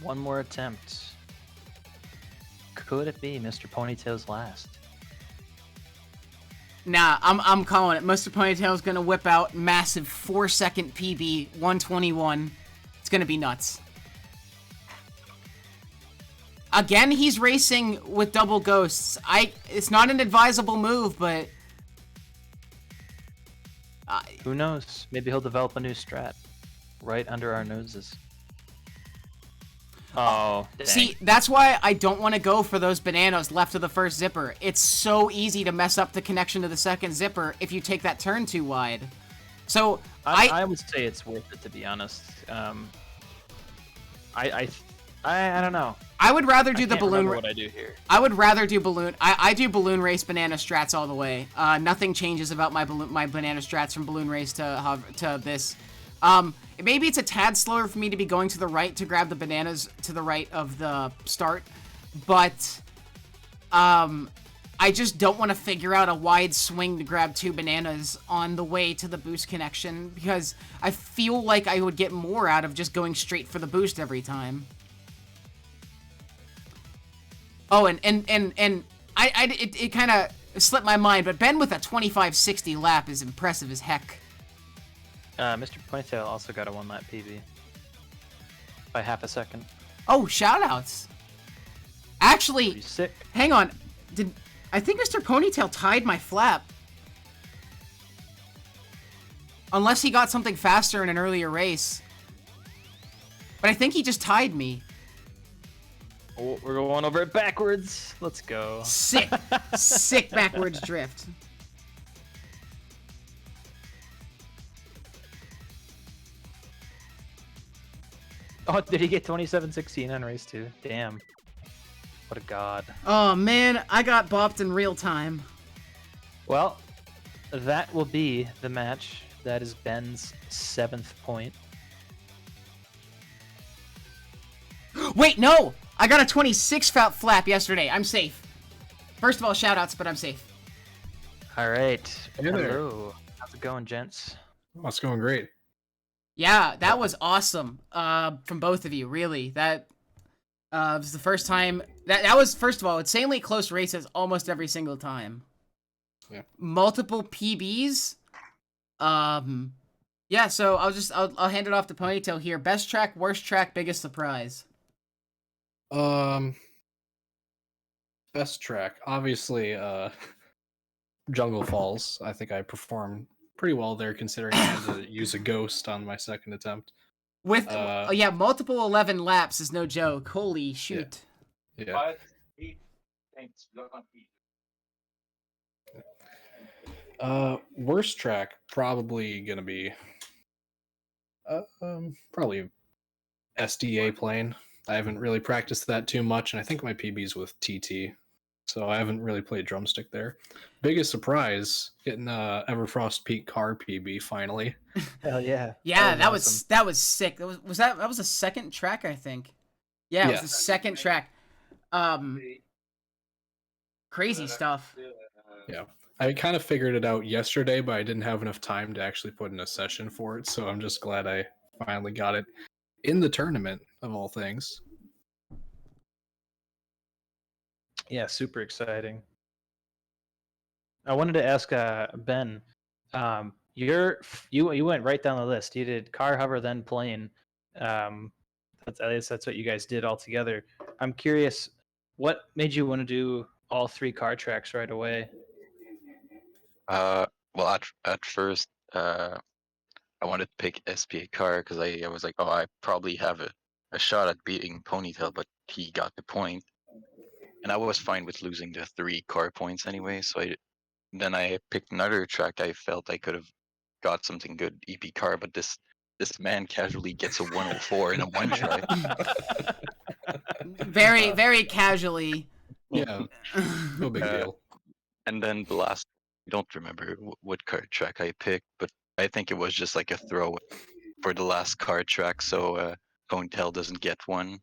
One more attempt. Could it be Mr. Ponytail's last? Nah, I'm calling it. MrPonytale's gonna whip out massive 4-second PB 121. It's gonna be nuts. Again, he's racing with double ghosts. It's not an advisable move, but who knows? Maybe he'll develop a new strat right under our noses. Oh, dang. See, that's why I don't want to go for those bananas left of the first zipper. It's so easy to mess up the connection to the second zipper if you take that turn too wide. So I would say it's worth it, to be honest. I don't know. I would rather do the balloon. What I do here. I would rather do balloon. I do balloon race banana strats all the way. Nothing changes about my banana strats from balloon race to this. Maybe it's a tad slower for me to be going to the right to grab the bananas to the right of the start, but I just don't want to figure out a wide swing to grab 2 bananas on the way to the boost connection because I feel like I would get more out of just going straight for the boost every time. Oh, and it kind of slipped my mind, but Ben with a 25.60 lap is impressive as heck. Mr. Ponytail also got a 1-lap PB by half a second. Oh, shoutouts! Actually, Pretty sick. Hang on. I think Mr. Ponytail tied my flap? Unless he got something faster in an earlier race. But I think he just tied me. Oh, we're going over it backwards. Let's go. Sick. Sick backwards drift. Oh, did he get 27.16 on race 2? Damn. What a god. Oh, man. I got bopped in real time. Well, that will be the match. That is Ben's 7th point. Wait, no! I got a 26 flap yesterday. I'm safe. First of all, shoutouts, but I'm safe. All right. Hey there. Hello. How's it going, gents? Oh, it's going great. Yeah, that was awesome. From both of you, really. That was the first time. That was, first of all, insanely close races almost every single time. Yeah. Multiple PBs. Yeah. So I'll hand it off to Ponytail here. Best track, worst track, biggest surprise. Best track, obviously, Jungle Falls. I think I performed pretty well there, considering I had to use a ghost on my second attempt. With yeah, multiple 11 laps is no joke. Holy shoot. Yeah. Worst track, probably gonna be probably SDA plane. I haven't really practiced that too much, and I think my PB's with TT, so I haven't really played drumstick there. Biggest surprise, getting Everfrost Peak car PB finally. Hell yeah. Yeah, that awesome. was sick. That was a second track, I think. Yeah, it was the second track. Crazy stuff. Yeah. I kind of figured it out yesterday, but I didn't have enough time to actually put in a session for it, so I'm just glad I finally got it in the tournament, of all things. Yeah, super exciting. I wanted to ask Ben, you went right down the list. You did car, hover, then plane. At least that's what you guys did all together. I'm curious, what made you want to do all 3 car tracks right away? Well, at first, I wanted to pick SPA car because I was like, oh, I probably have a shot at beating Ponytail, but he got the point, and I was fine with losing the 3 car points anyway. So then I picked another track. I felt I could have got something good EP car, but this man casually gets a 104 in a one try. Very, very casually. Yeah, no big deal. And then the last, I don't remember what card track I picked, but I think it was just like a throw for the last card track, so Ponytail doesn't get one.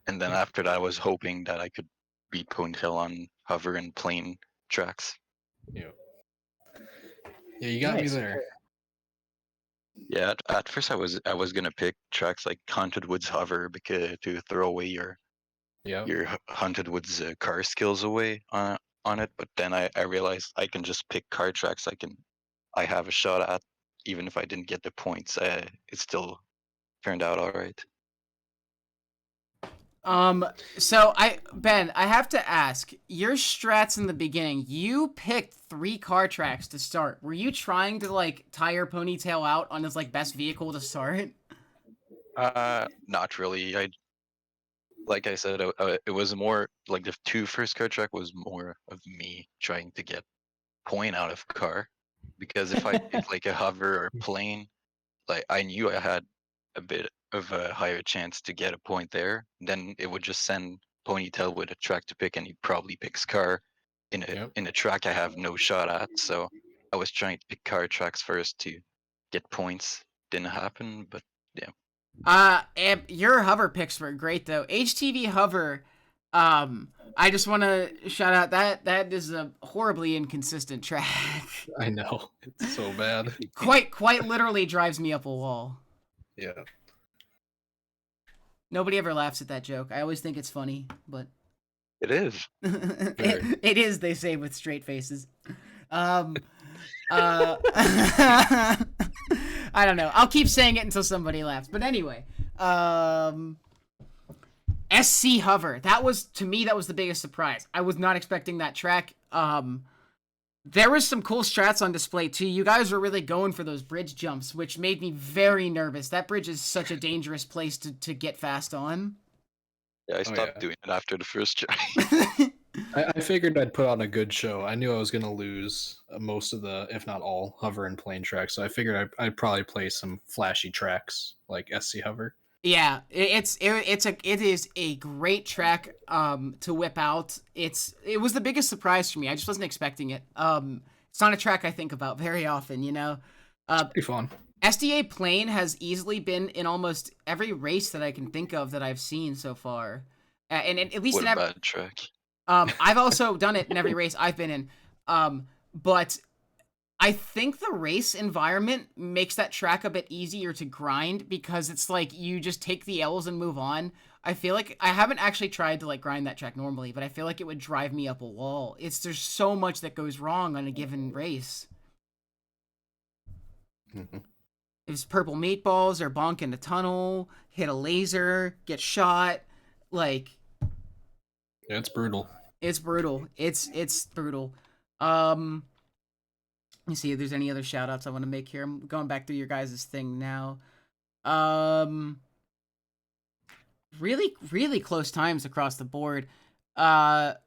And then after that, I was hoping that I could beat Ponytail on hover and plane tracks. Yeah, you got me Nice. there. Yeah, at first I was gonna pick tracks like Haunted Woods Hover because to throw away your Haunted Woods car skills away on it, but then I realized I can just pick car tracks I have a shot at, even if I didn't get the points. It still turned out all right. So Ben, I have to ask, your strats in the beginning, you picked 3 car tracks to start. Were you trying to like tire Ponytail out on his like best vehicle to start? Not really. Like I said, it was more like the 2 first car track was more of me trying to get point out of car, because if I picked like a hover or plane, like I knew I had a bit of a higher chance to get a point there, then it would just send Ponytail with a track to pick, and he probably picks car in a track I have no shot at. So I was trying to pick car tracks first to get points. Didn't happen, but yeah. Your hover picks were great though. HTV hover, I just want to shout out that is a horribly inconsistent track. I know, it's so bad. quite literally drives me up a wall. Yeah. Nobody ever laughs at that joke. I always think it's funny, but It is. it is, they say with straight faces. I don't know. I'll keep saying it until somebody laughs. But anyway, SC hover. That was, to me, that was the biggest surprise. I was not expecting that track. There was some cool strats on display too. You guys were really going for those bridge jumps, which made me very nervous. That bridge is such a dangerous place to get fast on. Yeah, I stopped doing it after the first try. I figured I'd put on a good show. I knew I was going to lose most of the, if not all, hover and plane tracks. So I figured I'd probably play some flashy tracks like SC hover. Yeah, it is a great track to whip out. It was the biggest surprise for me. I just wasn't expecting it. It's not a track I think about very often, you know. It's pretty fun. SDA plane has easily been in almost every race that I can think of that I've seen so far, and at least what in a every bad track. I've also done it in every race I've been in. But I think the race environment makes that track a bit easier to grind because it's like you just take the L's and move on. I feel like I haven't actually tried to like grind that track normally, but I feel like it would drive me up a wall. There's so much that goes wrong on a given race. Mm-hmm. It's purple meatballs or bonk in the tunnel, hit a laser, get shot, like. Yeah, it's brutal. It's brutal. It's brutal. Let me see if there's any other shout outs I want to make here. I'm going back through your guys' thing now. Really, really close times across the board. Wow.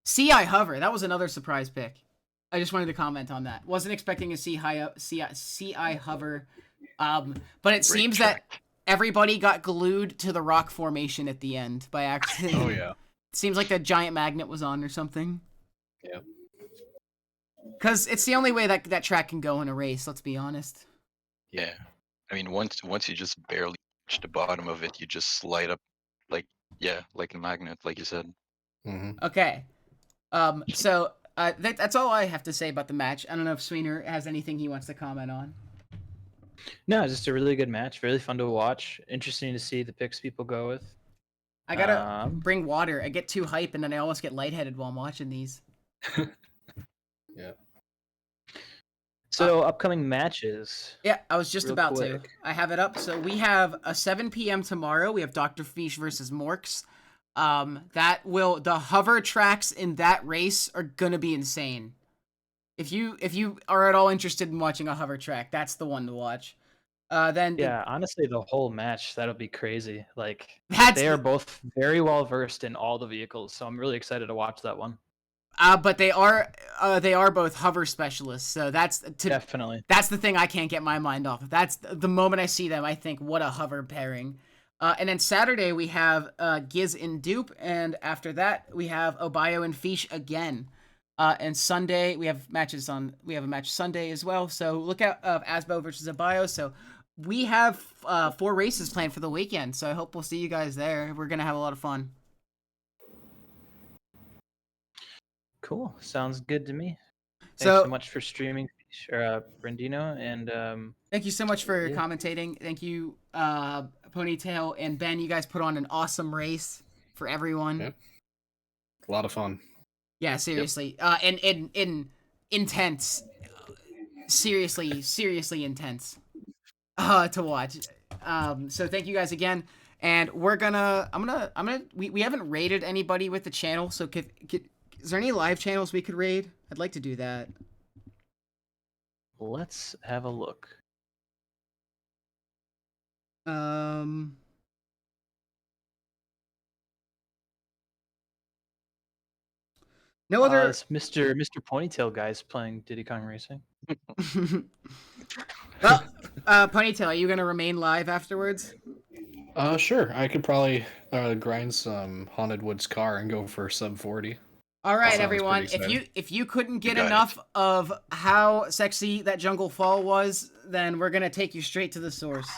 CI hover. That was another surprise pick. I just wanted to comment on that. Wasn't expecting a CI hover. But it seems that everybody got glued to the rock formation at the end by accident. Oh yeah. It seems like that giant magnet was on or something. Yeah. Because it's the only way that track can go in a race, let's be honest. Yeah. I mean, once you just barely reach the bottom of it, you just slide up like a magnet, like you said. Mm-hmm. Okay. So that's all I have to say about the match. I don't know if Sweener has anything he wants to comment on. No, just a really good match. Really fun to watch. Interesting to see the picks people go with. I gotta bring water. I get too hype and then I almost get lightheaded while I'm watching these. Yeah. So upcoming matches. Yeah, I was just Real about quick. to. I have it up. So we have a 7 p.m. tomorrow. We have Dr. Fish versus Morks. The hover tracks in that race are gonna be insane. If you are at all interested in watching a hover track, that's the one to watch. Then Yeah, honestly, the whole match, that'll be crazy. Like, that's they are both very well versed in all the vehicles, so I'm really excited to watch that one. but they are both hover specialists, so Definitely. that's the thing I can't get my mind off of. That's the moment I see them, I think, what a hover pairing. And then Saturday we have Giz and Dupe, and after that we have Obayo and Fish again. And Sunday we have a match Sunday as well. So look out Asbo versus Obayo. So we have 4 races planned for the weekend. So I hope we'll see you guys there. We're gonna have a lot of fun. Cool. Sounds good to me. Thanks So- so much for streaming, Brandino, and Thank you so much for Yeah. commentating. Thank you, Ponytail and Ben. You guys put on an awesome race for everyone. Yep. A lot of fun. Yeah, seriously. And intense. Seriously intense. To watch. So thank you guys again. And we haven't raided anybody with the channel, so is there any live channels we could raid? I'd like to do that. let's have a look. No other. This Mr. Ponytail guy's playing Diddy Kong Racing. Well, Ponytail, are you gonna remain live afterwards? Sure. I could probably grind some Haunted Woods car and go for sub 40. All right, Sounds everyone. pretty If you couldn't get got it. enough of how sexy that jungle fall was, then we're gonna take you straight to the source.